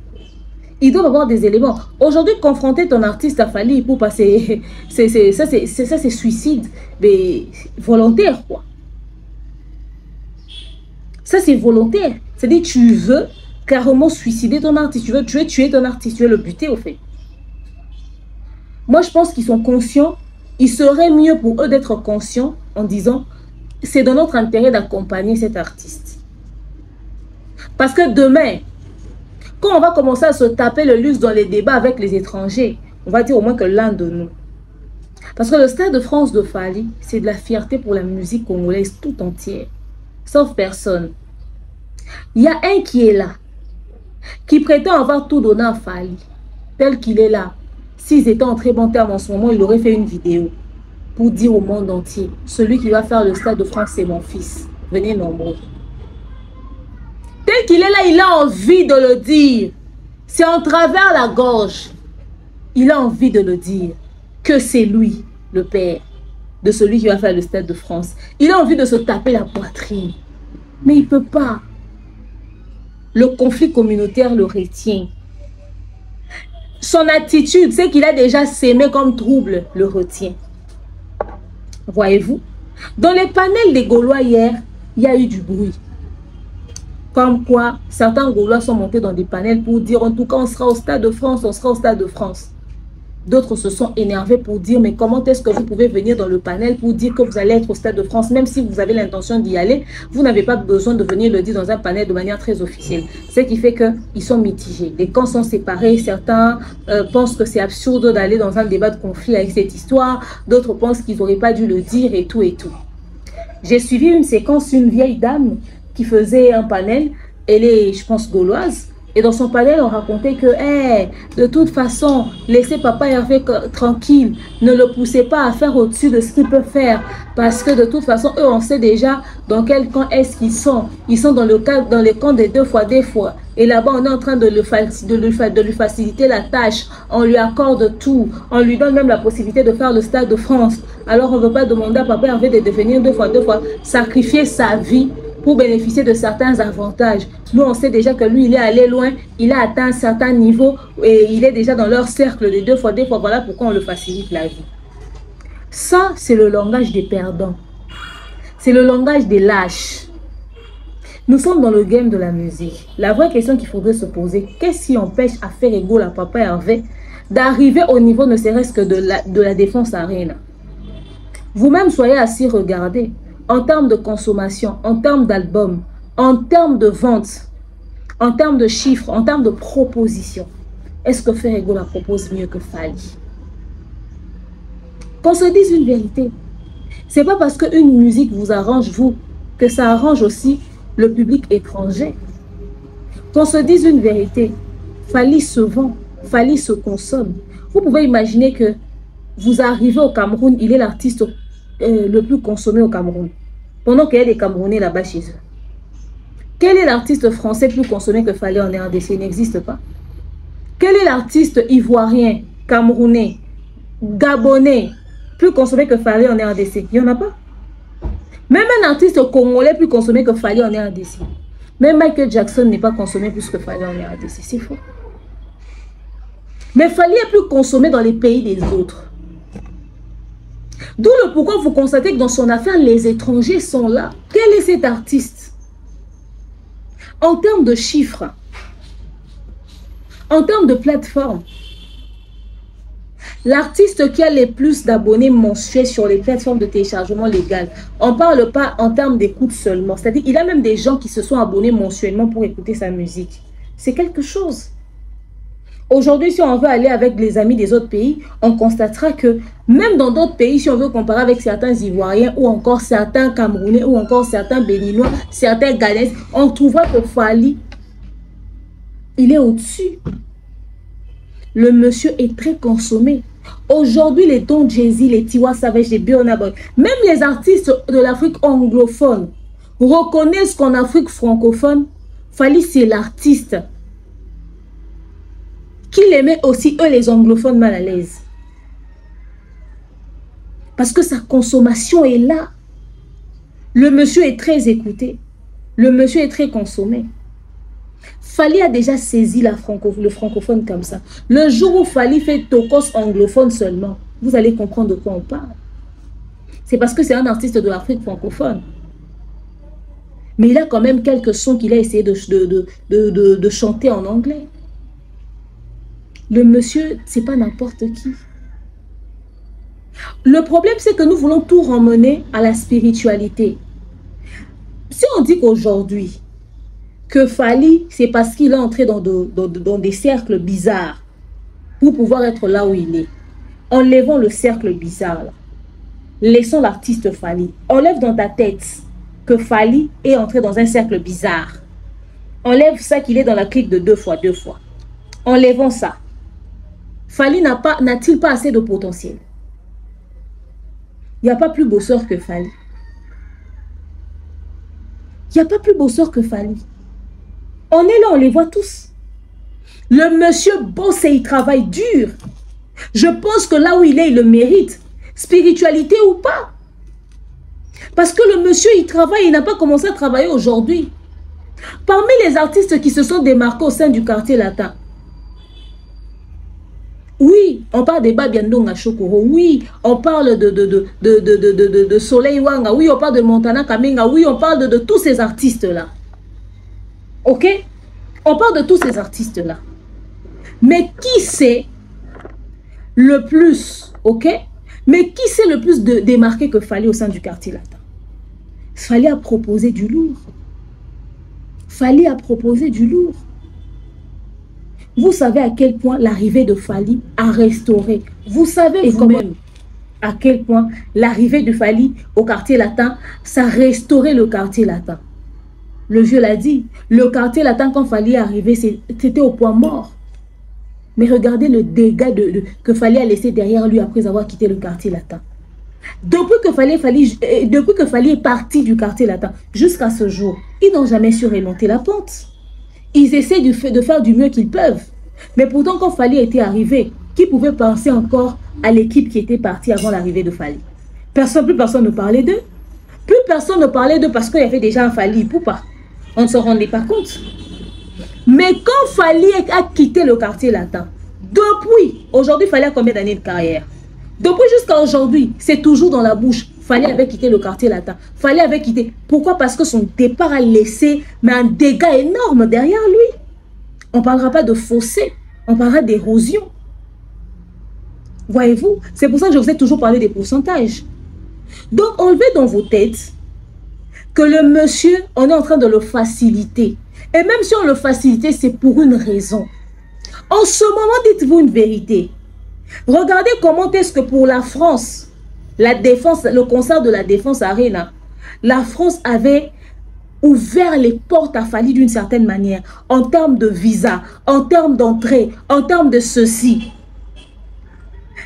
Ils doivent avoir des éléments. Aujourd'hui, confronter ton artiste à Fally pour passer... ça, c'est suicide. Mais volontaire, quoi. Ça, c'est volontaire. C'est-à-dire, tu veux carrément suicider ton artiste. Tu veux tuer ton artiste. Tu veux le buter, au fait. Moi, je pense qu'ils sont conscients. Il serait mieux pour eux d'être conscients en disant... C'est dans notre intérêt d'accompagner cet artiste. Parce que demain, quand on va commencer à se taper le luxe dans les débats avec les étrangers, on va dire au moins que l'un de nous. Parce que le Stade de France de Fally, c'est de la fierté pour la musique congolaise tout entière. Sauf personne. Il y a un qui est là, qui prétend avoir tout donné à Fally. Tel qu'il est là. S'ils étaient en très bon terme en ce moment, il aurait fait une vidéo. Pour dire au monde entier, celui qui va faire le Stade de France, c'est mon fils. Venez nombreux. Tel qu'il est là, il a envie de le dire. C'est en travers la gorge. Il a envie de le dire. Que c'est lui, le père, de celui qui va faire le Stade de France. Il a envie de se taper la poitrine. Mais il ne peut pas. Le conflit communautaire le retient. Son attitude, c'est qu'il a déjà sémé comme trouble, le retient. Voyez-vous, dans les panels des Gaulois hier, il y a eu du bruit. Comme quoi, certains Gaulois sont montés dans des panels pour dire en tout cas on sera au Stade de France, on sera au Stade de France. D'autres se sont énervés pour dire mais comment est-ce que vous pouvez venir dans le panel pour dire que vous allez être au Stade de France, même si vous avez l'intention d'y aller, vous n'avez pas besoin de venir le dire dans un panel de manière très officielle. Ce qui fait qu'ils sont mitigés. Les camps sont séparés, certains pensent que c'est absurde d'aller dans un débat de conflit avec cette histoire, d'autres pensent qu'ils n'auraient pas dû le dire et tout et tout. J'ai suivi une séquence, une vieille dame qui faisait un panel, elle est je pense gauloise. Et dans son panel, on racontait que, de toute façon, laissez Papa Hervé tranquille. Ne le poussez pas à faire au-dessus de ce qu'il peut faire. Parce que de toute façon, eux, on sait déjà dans quel camp est-ce qu'ils sont. Ils sont dans les camps des deux fois. Et là-bas, on est en train de lui faciliter la tâche. On lui accorde tout. On lui donne même la possibilité de faire le Stade de France. Alors, on ne veut pas demander à Papa Hervé de devenir deux fois, sacrifier sa vie pour bénéficier de certains avantages. Nous, on sait déjà que lui, il est allé loin, il a atteint un certain niveau et il est déjà dans leur cercle de deux fois. Voilà pourquoi on le facilite la vie. Ça, c'est le langage des perdants. C'est le langage des lâches. Nous sommes dans le game de la musique. La vraie question qu'il faudrait se poser, qu'est-ce qui empêche à faire égal à Papa Hervé d'arriver au niveau ne serait-ce que de la Défense Arena? Vous-même, soyez assis, regardez. En termes de consommation, en termes d'albums, en termes de vente, en termes de chiffres, en termes de propositions, est-ce que Ferrego la propose mieux que Fally? Qu'on se dise une vérité. C'est pas parce qu'une musique vous arrange, vous, que ça arrange aussi le public étranger. Qu'on se dise une vérité. Fally se vend, Fally se consomme. Vous pouvez imaginer que vous arrivez au Cameroun, il est l'artiste le plus consommé au Cameroun. Pendant qu'il y a des Camerounais là-bas chez eux. Quel est l'artiste français plus consommé que Fally en RDC? Il n'existe pas. Quel est l'artiste ivoirien, camerounais, gabonais plus consommé que Fally en RDC? Il n'y en a pas. Même un artiste congolais plus consommé que Fally en RDC. Même Michael Jackson n'est pas consommé plus que Fally en RDC. C'est faux. Mais Fally est plus consommé dans les pays des autres. D'où le pourquoi vous constatez que dans son affaire, les étrangers sont là. Quel est cet artiste? En termes de chiffres, en termes de plateforme, l'artiste qui a les plus d'abonnés mensuels sur les plateformes de téléchargement légal, on ne parle pas en termes d'écoute seulement. C'est-à-dire qu'il y a même des gens qui se sont abonnés mensuellement pour écouter sa musique. C'est quelque chose. Aujourd'hui, si on veut aller avec les amis des autres pays, on constatera que même dans d'autres pays, si on veut comparer avec certains Ivoiriens ou encore certains Camerounais ou encore certains Béninois, certains Ghanais, on trouvera que Fally, il est au-dessus. Le monsieur est très consommé. Aujourd'hui, les Don Jay-Z, les Tiwa Savage, les Burna Boy, même les artistes de l'Afrique anglophone reconnaissent qu'en Afrique francophone, Fally, c'est l'artiste qui les met aussi, eux, les anglophones, mal à l'aise. Parce que sa consommation est là. Le monsieur est très écouté. Le monsieur est très consommé. Fally a déjà saisi le francophone comme ça. Le jour où Fally fait tokos anglophone seulement, vous allez comprendre de quoi on parle. C'est parce que c'est un artiste de l'Afrique francophone. Mais il a quand même quelques sons qu'il a essayé de chanter en anglais. Le monsieur, c'est pas n'importe qui. Le problème, c'est que nous voulons tout ramener à la spiritualité. Si on dit qu'aujourd'hui, que Fally, c'est parce qu'il est entré dans des cercles bizarres pour pouvoir être là où il est. Enlevons le cercle bizarre. Là. Laissons l'artiste Fally. Enlève dans ta tête que Fally est entré dans un cercle bizarre. Enlève ça qu'il est dans la clique de 2 fois. Enlevons ça. Fally n'a-t-il pas assez de potentiel? Il n'y a pas plus bosseur que Fally. Il n'y a pas plus bosseur que Fally. On est là, on les voit tous. Le monsieur bosse et il travaille dur. Je pense que là où il est, il le mérite. Spiritualité ou pas. Parce que le monsieur, il travaille, il n'a pas commencé à travailler aujourd'hui. Parmi les artistes qui se sont démarqués au sein du quartier latin, oui, on parle de Babiandonga Shokoro. Oui, on parle de Soleil Wanga. Oui, on parle de Montana Kamenga. Oui, on parle de tous ces artistes-là. Ok? On parle de tous ces artistes-là. Mais qui c'est le plus, ok? Mais qui c'est le plus démarqué que Fally au sein du quartier latin? Fally a proposé du lourd. Fally a proposé du lourd. Vous savez à quel point l'arrivée de Fally a restauré. Vous savez vous-même à quel point l'arrivée de Fally au quartier latin, ça a restauré le quartier latin. Le vieux l'a dit, le quartier latin quand Fally est arrivé, c'était au point mort. Mais regardez le dégât que Fally a laissé derrière lui après avoir quitté le quartier latin. Depuis que Fally est parti du quartier latin jusqu'à ce jour, ils n'ont jamais su remonter la pente. Ils essaient de faire du mieux qu'ils peuvent. Mais pourtant, quand Fally était arrivé, qui pouvait penser encore à l'équipe qui était partie avant l'arrivée de Fally? Plus personne ne parlait d'eux. Plus personne ne parlait d'eux parce qu'il y avait déjà un Fally Poupa. On ne se rendait pas compte. Mais quand Fally a quitté le quartier latin, depuis, aujourd'hui, Fally a combien d'années de carrière? Depuis jusqu'à aujourd'hui, c'est toujours dans la bouche. Fally avait quitté le quartier latin. Fally avait quitté. Pourquoi? Parce que son départ a laissé un dégât énorme derrière lui. On ne parlera pas de fossé. On parlera d'érosion. Voyez-vous? C'est pour ça que je vous ai toujours parlé des pourcentages. Donc, enlevez dans vos têtes que le monsieur, on est en train de le faciliter. Et même si on le facilite, c'est pour une raison. En ce moment, dites-vous une vérité. Regardez comment est-ce que pour la France, la défense, le concert de la Défense Arena, la France avait ouvert les portes à Fally d'une certaine manière, en termes de visa, en termes d'entrée, en termes de ceci.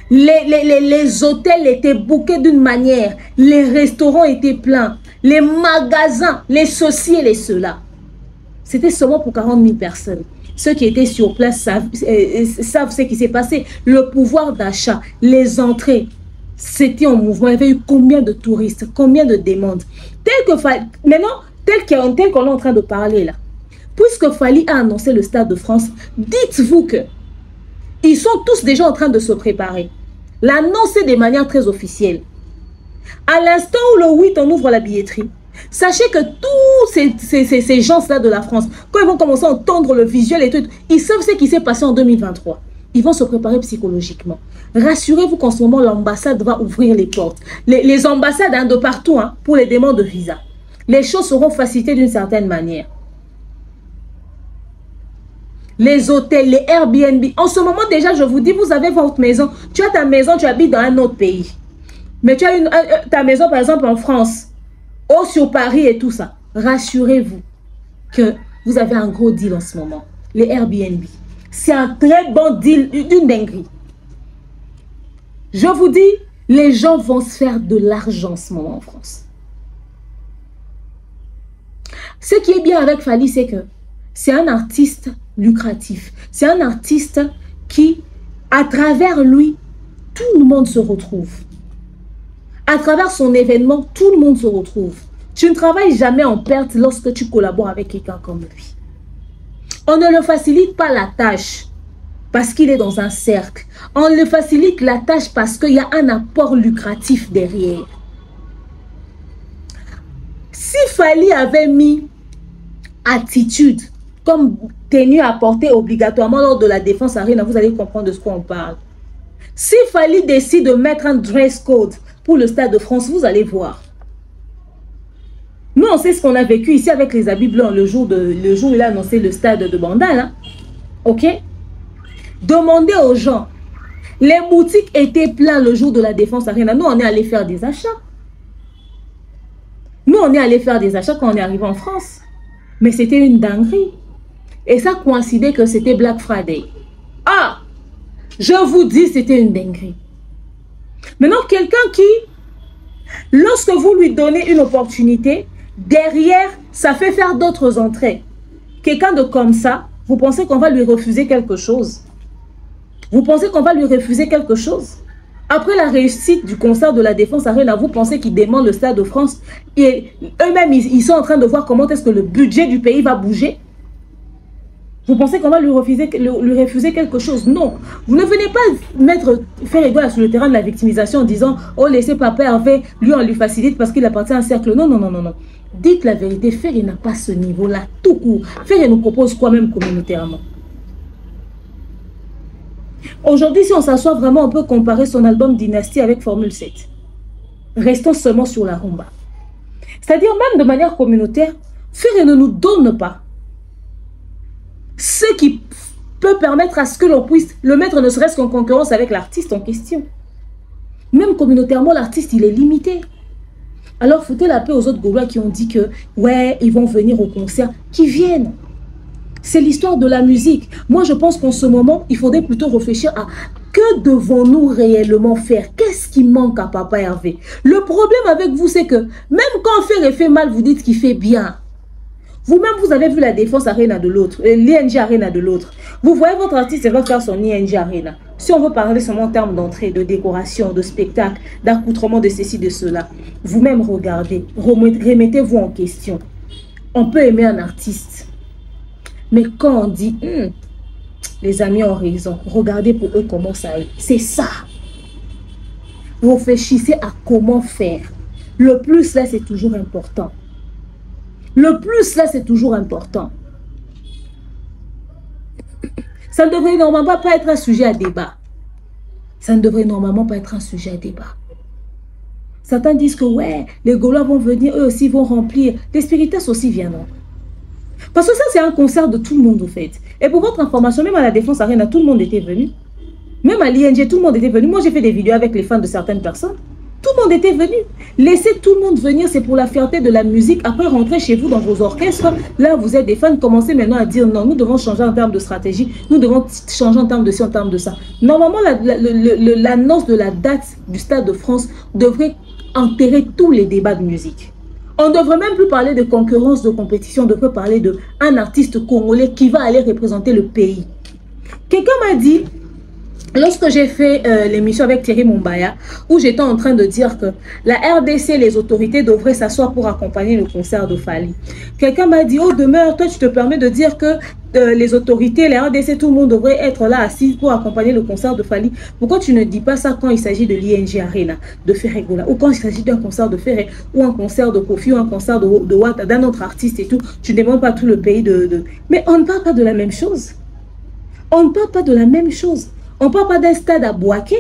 Les hôtels étaient bookés d'une manière, les restaurants étaient pleins, les magasins, les ceci et les cela. C'était seulement pour 40 000 personnes. Ceux qui étaient sur place savent ce qui s'est passé. Le pouvoir d'achat, les entrées, c'était en mouvement. Il y avait eu combien de touristes, combien de demandes. Maintenant, tel qu'on est en train de parler là, puisque Fally a annoncé le Stade de France, dites-vous que ils sont tous déjà en train de se préparer. L'annoncer de manière très officielle. À l'instant où le 8, on ouvre la billetterie, sachez que tous ces gens-là de la France, quand ils vont commencer à entendre le visuel et tout, ils savent ce qui s'est passé en 2023. Ils vont se préparer psychologiquement. Rassurez-vous qu'en ce moment, l'ambassade va ouvrir les portes. Les ambassades de partout pour les demandes de visa. Les choses seront facilitées d'une certaine manière. Les hôtels, les Airbnb. En ce moment déjà, je vous dis, vous avez votre maison. Tu as ta maison, tu habites dans un autre pays. Mais tu as ta maison, par exemple, en France. Ou sur Paris et tout ça. Rassurez-vous que vous avez un gros deal en ce moment. Les Airbnb. C'est un très bon deal, d'une dinguerie. Je vous dis, les gens vont se faire de l'argent en ce moment en France. Ce qui est bien avec Fally, c'est que c'est un artiste lucratif. C'est un artiste qui, à travers lui, tout le monde se retrouve. À travers son événement, tout le monde se retrouve. Tu ne travailles jamais en perte lorsque tu collabores avec quelqu'un comme lui. On ne le facilite pas la tâche parce qu'il est dans un cercle. On le facilite la tâche parce qu'il y a un apport lucratif derrière. Si Fally avait mis attitude comme tenue à porter obligatoirement lors de la Défense Arena, vous allez comprendre de ce qu'on parle. Si Fally décide de mettre un dress code pour le Stade de France, vous allez voir. Nous, on sait ce qu'on a vécu ici avec les habits blancs le jour où il a annoncé le stade de Bandal. Hein? Ok? Demandez aux gens. Les boutiques étaient pleines le jour de la Défense Arena. Nous, on est allé faire des achats. Nous, on est allé faire des achats quand on est arrivé en France. Mais c'était une dinguerie. Et ça coïncidait que c'était Black Friday. Ah! Je vous dis, c'était une dinguerie. Maintenant, quelqu'un qui, lorsque vous lui donnez une opportunité, derrière, ça fait faire d'autres entrées. Quelqu'un de comme ça, vous pensez qu'on va lui refuser quelque chose? Vous pensez qu'on va lui refuser quelque chose? Après la réussite du concert de la Défense Arena, vous pensez qu'ils demandent le Stade de France et eux-mêmes, ils sont en train de voir comment est-ce que le budget du pays va bouger? Vous pensez qu'on va lui refuser quelque chose? Non. Vous ne venez pas faire égal sur le terrain de la victimisation en disant « Oh, laissez Papa Hervé, lui on lui facilite parce qu'il appartient à un cercle. » Non, non, non, non, non. Dites la vérité, Ferry n'a pas ce niveau-là, tout court. Ferry nous propose quoi même communautairement? Aujourd'hui, si on s'assoit vraiment, on peut comparer son album Dynastie avec Formule 7. Restons seulement sur la rumba. C'est-à-dire, même de manière communautaire, Ferry ne nous donne pas ce qui peut permettre à ce que l'on puisse le mettre ne serait-ce qu'en concurrence avec l'artiste en question. Même communautairement, l'artiste, il est limité. Alors, foutez la paix aux autres Gaulois qui ont dit que, ouais, ils vont venir au concert. Qui viennent. C'est l'histoire de la musique. Moi, je pense qu'en ce moment, il faudrait plutôt réfléchir à que devons-nous réellement faire? Qu'est-ce qui manque à Papa Hervé? Le problème avec vous, c'est que même quand Ferry fait mal, vous dites qu'il fait bien. Vous-même, vous avez vu la Défense Arena de l'autre, l'ING Arena de l'autre. Vous voyez votre artiste, il va faire son ING Arena. Si on veut parler seulement en termes d'entrée, de décoration, de spectacle, d'accoutrement de ceci, de cela, vous-même regardez, remettez-vous en question. On peut aimer un artiste. Mais quand on dit, les amis ont raison, regardez pour eux comment ça est. C'est ça. Réfléchissez à comment faire. Le plus là, c'est toujours important. Le plus là, c'est toujours important. Ça ne devrait normalement pas être un sujet à débat. Ça ne devrait normalement pas être un sujet à débat. Certains disent que ouais, les Gaulois vont venir, eux aussi vont remplir. Les spiritistes aussi viendront. Parce que ça, c'est un concert de tout le monde, au fait. Et pour votre information, même à la Défense Arena, tout le monde était venu. Même à l'ING, tout le monde était venu. Moi, j'ai fait des vidéos avec les fans de certaines personnes. Tout le monde était venu. Laissez tout le monde venir, c'est pour la fierté de la musique. Après, rentrez chez vous dans vos orchestres. Là, vous êtes des fans. Commencez maintenant à dire non, nous devons changer en termes de stratégie. Nous devons changer en termes de ci, en termes de ça. Normalement, l'annonce de la date du Stade de France devrait enterrer tous les débats de musique. On ne devrait même plus parler de concurrence, de compétition. On devrait parler d'un artiste congolais qui va aller représenter le pays. Quelqu'un m'a dit, Lorsque j'ai fait l'émission avec Thierry Mumbaya, où j'étais en train de dire que la RDC, les autorités devraient s'asseoir pour accompagner le concert de Fally. Quelqu'un m'a dit, oh demeure, toi tu te permets de dire que les autorités, la RDC, tout le monde devrait être là assis pour accompagner le concert de Fally. Pourquoi tu ne dis pas ça quand il s'agit de l'ING Arena, de Ferregola, ou quand il s'agit d'un concert de Ferre, ou un concert de Kofi, ou un concert de Watt, d'un autre artiste et tout. Tu ne demandes pas tout le pays de... Mais on ne parle pas de la même chose. On ne parle pas de la même chose. On ne parle pas d'un stade à Bouaké.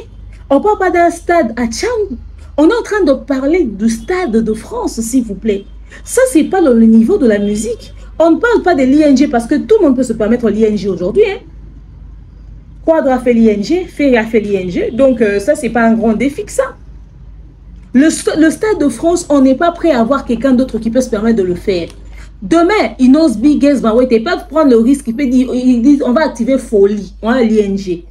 On ne parle pas d'un stade à Tchang. On est en train de parler du stade de France, s'il vous plaît. Ça, ce n'est pas le niveau de la musique. On ne parle pas de l'ING parce que tout le monde peut se permettre l'ING aujourd'hui. Hein. Quadra a fait l'ING, Ferry a fait l'ING. Donc, ça, ce n'est pas un grand défi que ça. Le stade de France, on n'est pas prêt à avoir quelqu'un d'autre qui peut se permettre de le faire. Demain, Inos Bigues va ouais, pas prendre le risque. Ils disent on va activer Folie, on a l'ING.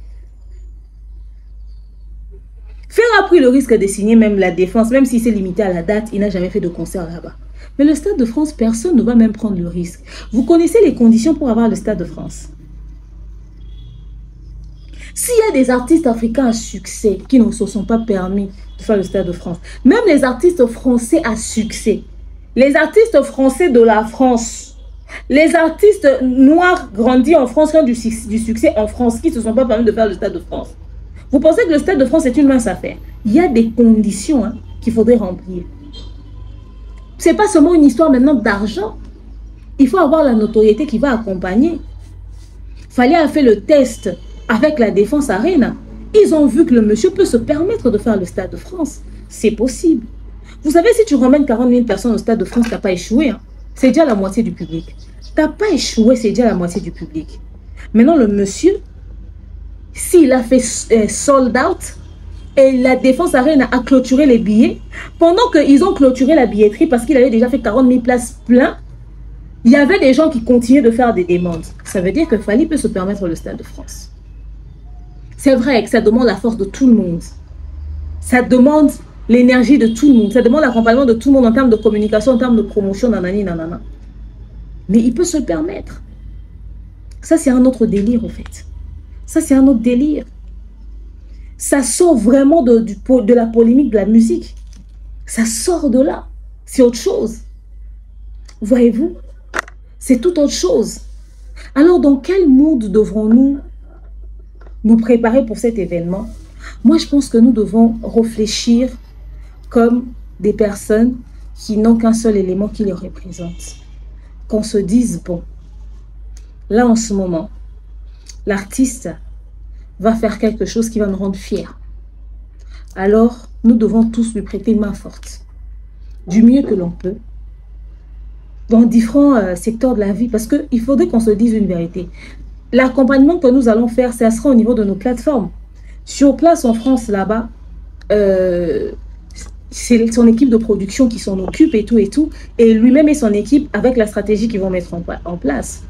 Fer a pris le risque de signer même la Défense, même si c'est limité à la date, il n'a jamais fait de concert là-bas. Mais le Stade de France, personne ne va même prendre le risque. Vous connaissez les conditions pour avoir le Stade de France. S'il y a des artistes africains à succès qui ne se sont pas permis de faire le Stade de France, même les artistes français à succès, les artistes français de la France, les artistes noirs grandis en France, qui ont du succès en France, qui ne se sont pas permis de faire le Stade de France. Vous pensez que le Stade de France est une mince affaire? Il y a des conditions hein, qu'il faudrait remplir. Ce n'est pas seulement une histoire maintenant d'argent. Il faut avoir la notoriété qui va accompagner. Fally a fait le test avec la Défense Arena. Ils ont vu que le monsieur peut se permettre de faire le Stade de France. C'est possible. Vous savez, si tu ramènes 40 000 personnes au Stade de France, tu n'as pas échoué. Hein. C'est déjà la moitié du public. Tu n'as pas échoué, c'est déjà la moitié du public. Maintenant, le monsieur... S'il a fait sold out et la Défense Arena a clôturé les billets, pendant qu'ils ont clôturé la billetterie parce qu'il avait déjà fait 40 000 places plein, il y avait des gens qui continuaient de faire des demandes. Ça veut dire que Fally peut se permettre le Stade de France. C'est vrai que ça demande la force de tout le monde. Ça demande l'énergie de tout le monde. Ça demande l'accompagnement de tout le monde en termes de communication, en termes de promotion, nanani, nanana. Mais il peut se le permettre. Ça, c'est un autre délire, au fait. Ça, c'est un autre délire. Ça sort vraiment de la polémique de la musique. Ça sort de là. C'est autre chose. Voyez-vous? C'est tout autre chose. Alors, dans quel mood devrons-nous nous préparer pour cet événement? Moi, je pense que nous devons réfléchir comme des personnes qui n'ont qu'un seul élément qui les représente. Qu'on se dise, bon, là, en ce moment, l'artiste va faire quelque chose qui va nous rendre fiers. Alors, nous devons tous lui prêter main forte, du mieux que l'on peut, dans différents secteurs de la vie, parce qu'il faudrait qu'on se dise une vérité. L'accompagnement que nous allons faire, ça sera au niveau de nos plateformes. Sur place en France, là-bas, c'est son équipe de production qui s'en occupe et tout, et lui-même et son équipe avec la stratégie qu'ils vont mettre en place.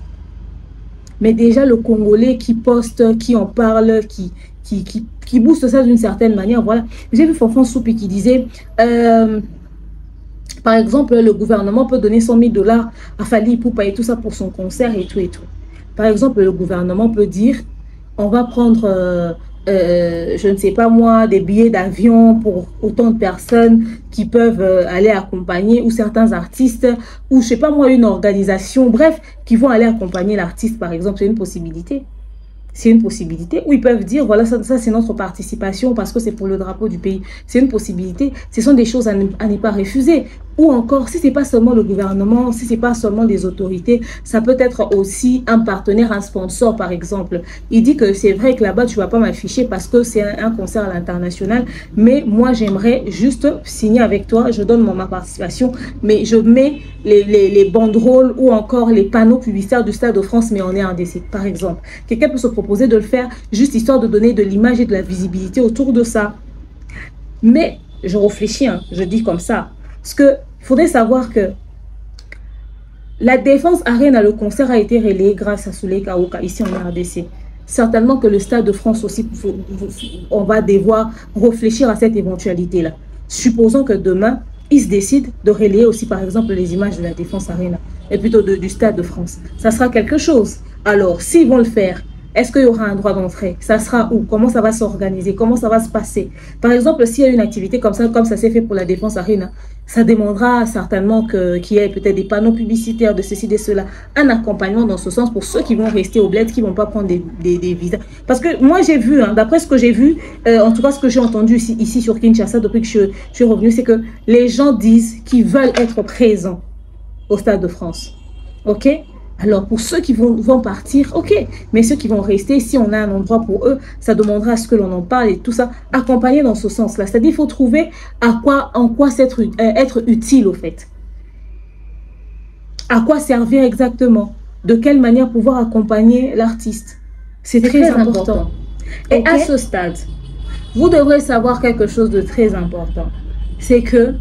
Mais déjà, le Congolais qui poste, qui en parle, qui booste ça d'une certaine manière, voilà. J'ai vu Fonfon Soupi qui disait, par exemple, le gouvernement peut donner 100 000 $ à Fally Ipupa et tout ça pour son concert et tout. Par exemple, le gouvernement peut dire, on va prendre... je ne sais pas moi, des billets d'avion pour autant de personnes qui peuvent aller accompagner, ou certains artistes, ou je sais pas moi, une organisation, bref, qui vont aller accompagner l'artiste, par exemple. C'est une possibilité. C'est une possibilité. Ou ils peuvent dire, voilà, ça c'est notre participation parce que c'est pour le drapeau du pays. C'est une possibilité. Ce sont des choses à ne pas refuser. Ou encore, si ce n'est pas seulement le gouvernement, si ce n'est pas seulement les autorités, ça peut être aussi un partenaire, un sponsor, par exemple. Il dit que c'est vrai que là-bas, tu ne vas pas m'afficher parce que c'est un concert à l'international, mais moi, j'aimerais juste signer avec toi, je donne ma participation, mais je mets les banderoles ou encore les panneaux publicitaires du Stade de France, mais on est en décès, par exemple. Quelqu'un peut se proposer de le faire juste histoire de donner de l'image et de la visibilité autour de ça. Mais je réfléchis, hein, je dis comme ça. Parce qu'il faudrait savoir que la Défense Arena, le concert a été relayé grâce à Souley Kaouka, ici en RDC. Certainement que le Stade de France aussi, on va devoir réfléchir à cette éventualité-là. Supposons que demain, ils se décident de relayer aussi, par exemple, les images de la Défense Arena, et plutôt du Stade de France. Ça sera quelque chose. Alors, s'ils vont le faire, Est-ce qu'il y aura un droit d'entrée? Ça sera où? Comment ça va s'organiser? Comment ça va se passer? Par exemple, s'il y a une activité comme ça s'est fait pour la défense Arena, ça demandera certainement qu'il y ait peut-être des panneaux publicitaires de ceci, de cela, un accompagnement dans ce sens pour ceux qui vont rester au bled, qui ne vont pas prendre des visas. Parce que moi, j'ai vu, hein, d'après ce que j'ai vu, en tout cas ce que j'ai entendu ici sur Kinshasa depuis que je suis revenue, c'est que les gens disent qu'ils veulent être présents au Stade de France. OK? Alors, pour ceux qui vont partir, ok. Mais ceux qui vont rester, si on a un endroit pour eux, ça demandera à ce que l'on en parle et tout ça, accompagner dans ce sens-là. C'est-à-dire, il faut trouver en quoi être utile, au fait. À quoi servir exactement. De quelle manière pouvoir accompagner l'artiste. C'est très important. Et à ce stade, vous devrez savoir quelque chose de très important. C'est que,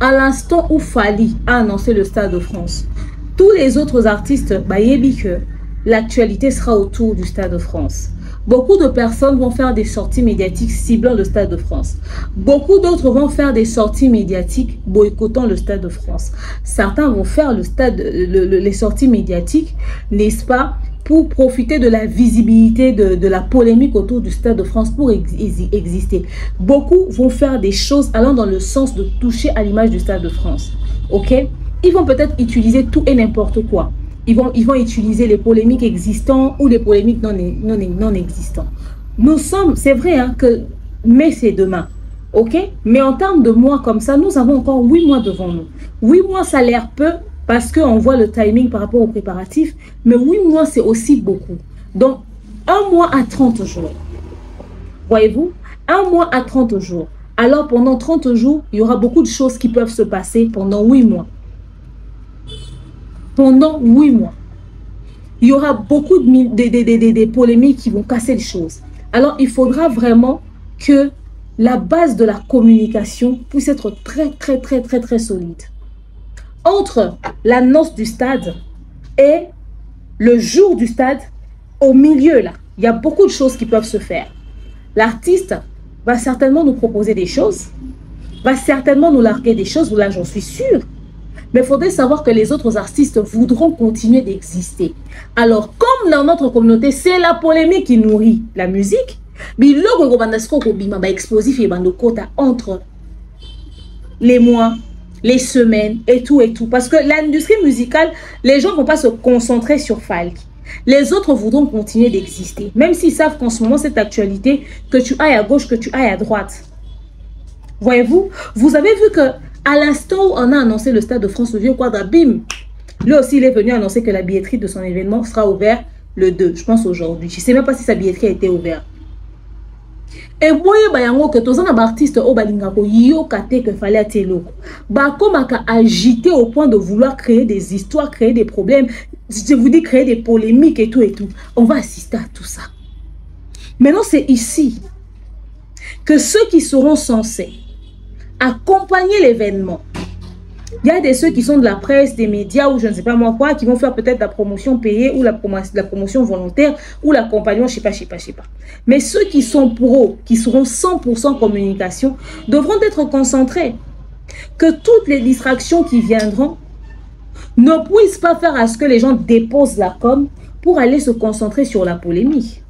à l'instant où Fally a annoncé le Stade de France, tous les autres artistes, que l'actualité sera autour du Stade de France. Beaucoup de personnes vont faire des sorties médiatiques ciblant le Stade de France. Beaucoup d'autres vont faire des sorties médiatiques boycottant le Stade de France. Certains vont faire les sorties médiatiques, n'est-ce pas, pour profiter de la visibilité, de la polémique autour du Stade de France pour exister. Beaucoup vont faire des choses allant dans le sens de toucher à l'image du Stade de France. Ok? Ils vont peut-être utiliser tout et n'importe quoi. Ils vont utiliser les polémiques existantes ou les polémiques non existantes. Nous sommes, c'est vrai, hein, mais c'est demain. Ok? Mais en termes de mois comme ça, nous avons encore 8 mois devant nous. 8 mois, ça a l'air peu parce qu'on voit le timing par rapport aux préparatifs. Mais 8 mois, c'est aussi beaucoup. Donc, 1 mois à 30 jours. Voyez-vous? 1 mois à 30 jours. Alors, pendant 30 jours, il y aura beaucoup de choses qui peuvent se passer pendant 8 mois. Pendant 8 mois. Il y aura beaucoup de polémiques qui vont casser les choses. Alors, il faudra vraiment que la base de la communication puisse être très solide. Entre l'annonce du stade et le jour du stade, au milieu, là, il y a beaucoup de choses qui peuvent se faire. L'artiste va certainement nous proposer des choses, va certainement nous larguer des choses, là, j'en suis sûre. Mais il faudrait savoir que les autres artistes voudront continuer d'exister. Alors, comme dans notre communauté, c'est la polémique qui nourrit la musique, explosif et entre les mois, les semaines et tout. Parce que l'industrie musicale, les gens ne vont pas se concentrer sur Falk. Les autres voudront continuer d'exister. Même s'ils savent qu'en ce moment, cette actualité, que tu ailles à gauche, que tu ailles à droite. Voyez-vous, vous avez vu que à l'instant où on a annoncé le Stade de France, le vieux quadra, bim, lui aussi il est venu annoncer que la billetterie de son événement sera ouverte le 2, je pense aujourd'hui. Je ne sais même pas si sa billetterie a été ouverte. Et vous voyez que tous les artistes au balingako yokate que fallait atelo. Comme agité au point de vouloir créer des histoires, créer des problèmes, je vous dis créer des polémiques et tout. On va assister à tout ça. Maintenant c'est ici que ceux qui seront censés accompagner l'événement. Il y a ceux qui sont de la presse, des médias ou je ne sais pas moi quoi, qui vont faire peut-être la promotion payée ou la promotion volontaire ou l'accompagnement, je sais pas. Mais ceux qui sont pros, qui seront 100% communication, devront être concentrés. Que toutes les distractions qui viendront ne puissent pas faire à ce que les gens déposent la com pour aller se concentrer sur la polémique.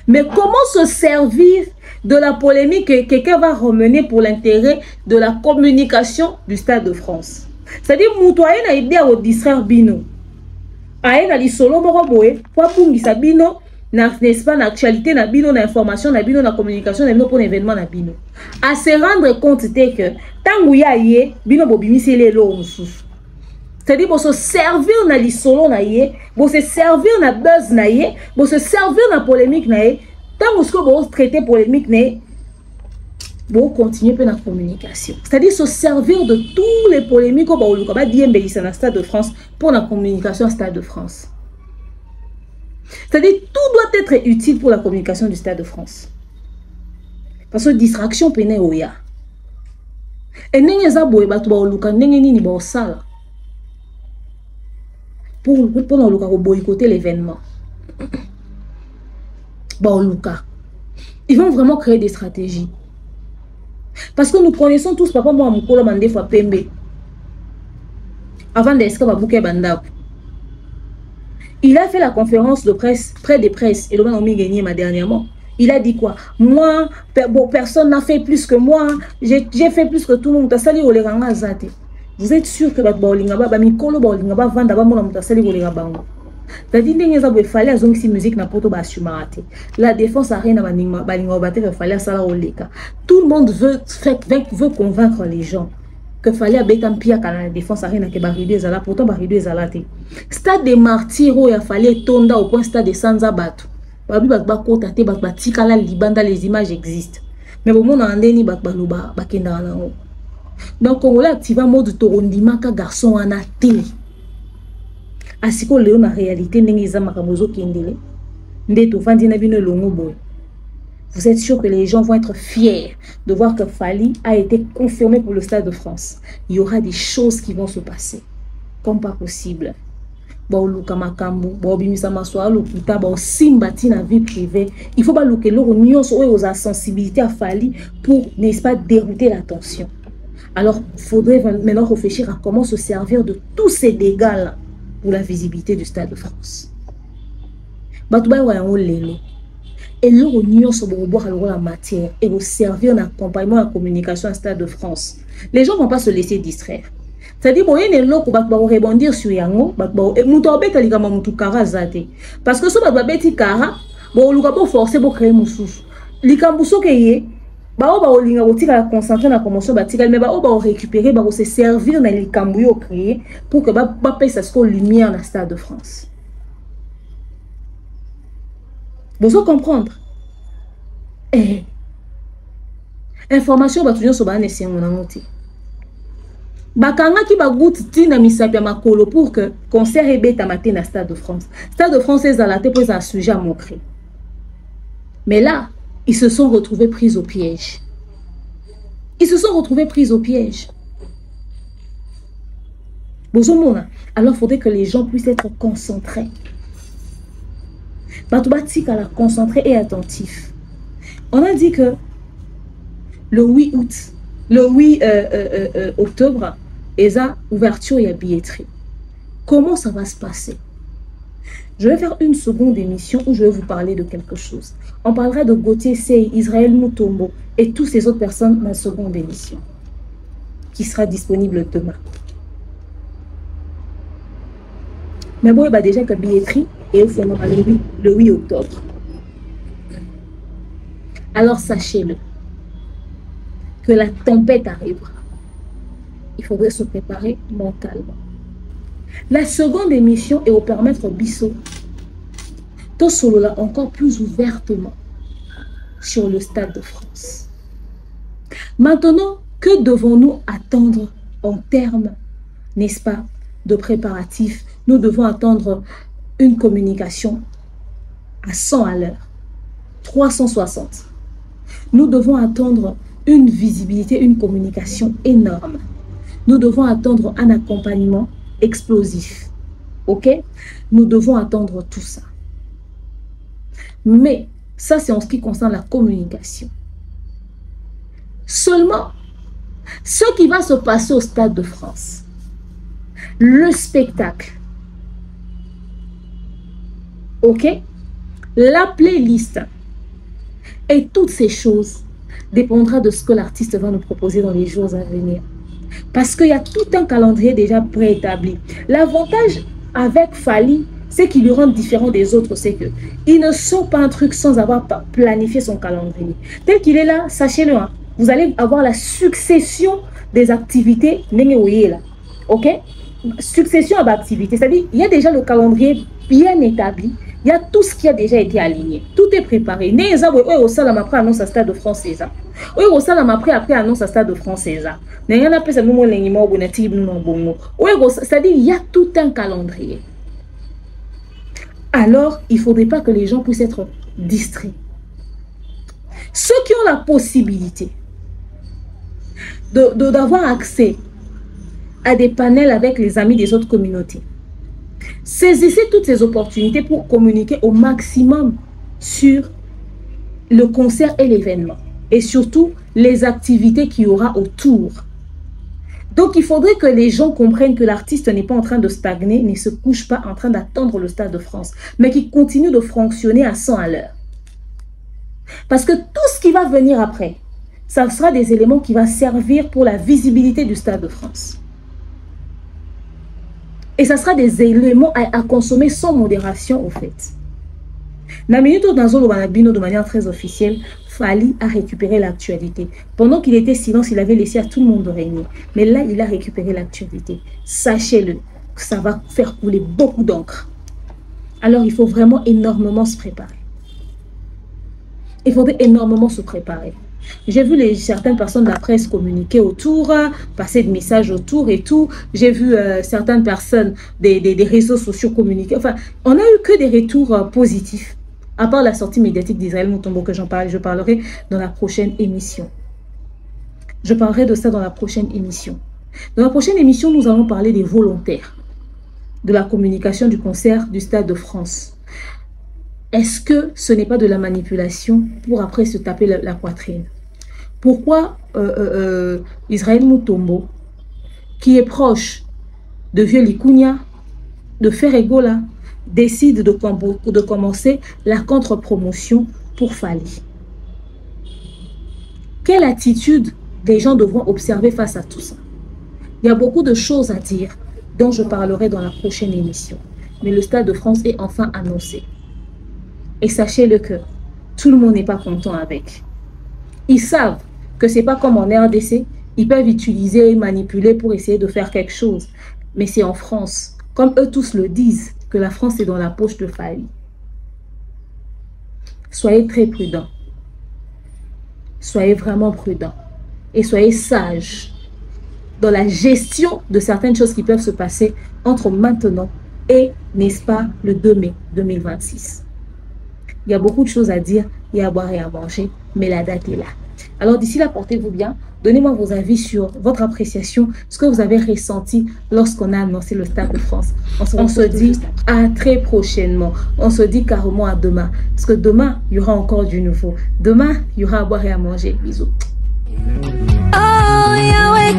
Mais comment se servir de la polémique que quelqu'un va remener pour l'intérêt de la communication du Stade de France? C'est-à-dire, Moutouaïen a aidé à distraire Bino. Aïe na lisolo moroboé, pour pungisa Bino, n'est-ce pas, l'actualité na Bino, l'information na Bino, la communication na Bino pour l'événement na Bino. À se rendre compte que, tant que y'a Bino bobimisi les lots. C'est-à-dire, pour se servir na lisolo na ye, pour se servir na buzz na ye, pour se servir na polémique na ye, tant que vous traitez polémique na ye, vous continuez la communication. C'est-à-dire, se servir de tous les polémiques au Baoluka, le Stade de France, pour la communication au Stade de France. C'est-à-dire, tout doit être utile pour la communication du Stade de France. Parce que distraction peine oya. Et n'enye za boye batu Baoluka, n'enye nini ba osala. Pour boycotter l'événement. Ils vont vraiment créer des stratégies. Parce que nous connaissons tous papa moi mukolo mande fois pembe. Avant d'esca ba bouke bandap. Il a fait la conférence de presse, près des presses, et le moment où gagné dernièrement. Il a dit quoi? Moi, personne n'a fait plus que moi. J'ai fait plus que tout le monde. Vous êtes sûr que la défense tout le monde veut convaincre les gens que fallait abetan pia kana la défense arena que barido ezala pourtant barido ezala te. Stade de martyrs il fallait tonda au point stade de Sanzabato. Babi bakba kota te bakba tikala libanda les images existent. Mais bon on andeni bakbaloba bakenda na ngo. Donc on l'a activé mode torondima ka garçon en télé. Asiko leo na réalité ndenge za makabozo kendele. Ndeto fandi na bino longo boy. Vous êtes sûr que les gens vont être fiers de voir que Fally a été confirmé pour le Stade de France. Il y aura des choses qui vont se passer. Comme pas possible. Il faut pas que l'on ait sensibilité à Fally pour, n'est-ce pas, dérouter l'attention. Alors, il faudrait maintenant réfléchir à comment se servir de tous ces dégâts-là pour la visibilité du Stade de France. Et l'union sur la matière et vous servir en accompagnement en communication à Stade de France. Les gens ne vont pas se laisser distraire. C'est-à-dire qu'il y a des gens qui vont rebondir sur Yango, parce que si vous avez dit Kara, vous allez forcer pour créer un sous. Les Kambousso qui est, vous allez concentrer dans la promotion, mais vous allez récupérer, vous allez servir dans les Kambouyo créés pour que vous puissiez faire lumière dans le Stade de France. Vous allez comprendre. Information batuyo so bana esengo na ngoti. Bakanga ki baguti tina misapi ya makolo pour que concert ebeta matin na Stade de France. Stade de France ezalate pour un sujet à montrer. Mais là, ils se sont retrouvés pris au piège. Ils se sont retrouvés pris au piège. Bozomona, alors il faudrait que les gens puissent être concentrés. Batoubatik à la concentré et attentif. On a dit que le 8 août, le 8 octobre, il y a ouverture et billetterie. Comment ça va se passer? Je vais faire une seconde émission où je vais vous parler de quelque chose. On parlera de Gauthier Sey, Israël Mutombo et toutes ces autres personnes dans la seconde émission qui sera disponible demain. Mais bon, il y a déjà que billetterie et le 8 octobre. Alors sachez-le, que la tempête arrivera. Il faudrait se préparer mentalement. La seconde émission est au permettre Bissot. Tout cela encore plus ouvertement sur le Stade de France. Maintenant, que devons-nous attendre en termes, n'est-ce pas, de préparatifs? Nous devons attendre une communication à 100 à l'heure, 360. Nous devons attendre une visibilité, une communication énorme. Nous devons attendre un accompagnement explosif. Ok? Nous devons attendre tout ça. Mais ça, c'est en ce qui concerne la communication. Seulement, ce qui va se passer au Stade de France, le spectacle, ok? La playlist et toutes ces choses dépendra de ce que l'artiste va nous proposer dans les jours à venir. Parce qu'il y a tout un calendrier déjà préétabli. L'avantage avec Fally, c'est qu'il lui rend différent des autres, c'est qu'il ne sort pas un truc sans avoir planifié son calendrier. Tel qu'il est là, sachez-le, hein, vous allez avoir la succession des activités, ok? Succession d'activités, c'est-à-dire il y a déjà le calendrier bien établi. Il y a tout ce qui a déjà été aligné. Tout est préparé. Après annonce à Stade de France. C'est-à-dire il y a tout un calendrier. Alors, il ne faudrait pas que les gens puissent être distraits. Ceux qui ont la possibilité d'avoir accès à des panels avec les amis des autres communautés, saisissez toutes ces opportunités pour communiquer au maximum sur le concert et l'événement. Et surtout, les activités qu'il y aura autour. Donc, il faudrait que les gens comprennent que l'artiste n'est pas en train de stagner, ne se couche pas en train d'attendre le Stade de France, mais qu'il continue de fonctionner à 100 à l'heure. Parce que tout ce qui va venir après, ça sera des éléments qui vont servir pour la visibilité du Stade de France. Et ça sera des éléments à consommer sans modération, au fait. Naminito Danzolo Banabino, de manière très officielle, Fally a récupéré l'actualité. Pendant qu'il était silence, il avait laissé à tout le monde de régner. Mais là, il a récupéré l'actualité. Sachez-le, que ça va faire couler beaucoup d'encre. Alors, il faut vraiment énormément se préparer. Il faudrait énormément se préparer. J'ai vu certaines personnes de la presse communiquer autour, passer des messages autour et tout. J'ai vu certaines personnes des réseaux sociaux communiquer. Enfin, on n'a eu que des retours positifs. À part la sortie médiatique d'Israël Mutombo que je parlerai dans la prochaine émission. Je parlerai de ça dans la prochaine émission. Dans la prochaine émission, nous allons parler des volontaires de la communication du concert du Stade de France. Est-ce que ce n'est pas de la manipulation pour après se taper la poitrine? Pourquoi Israël Mutombo, qui est proche de Vieux Likunia, de Ferregola, décide de commencer la contre-promotion pour Fally? Quelle attitude les gens devront observer face à tout ça? Il y a beaucoup de choses à dire dont je parlerai dans la prochaine émission. Mais le Stade de France est enfin annoncé. Et sachez-le que tout le monde n'est pas content avec. Ils savent que ce n'est pas comme en RDC. Ils peuvent utiliser et manipuler pour essayer de faire quelque chose. Mais c'est en France, comme eux tous le disent, que la France est dans la poche de Fally. Soyez très prudents. Soyez vraiment prudents. Et soyez sages dans la gestion de certaines choses qui peuvent se passer entre maintenant et, n'est-ce pas, le 2 mai 2026. Il y a beaucoup de choses à dire, il y a à boire et à manger, mais la date est là. Alors d'ici là, portez-vous bien. Donnez-moi vos avis sur votre appréciation, ce que vous avez ressenti lorsqu'on a annoncé le Stade de France. On se dit à très prochainement. On se dit carrément à demain. Parce que demain, il y aura encore du nouveau. Demain, il y aura à boire et à manger. Bisous. Oh, Yahweh,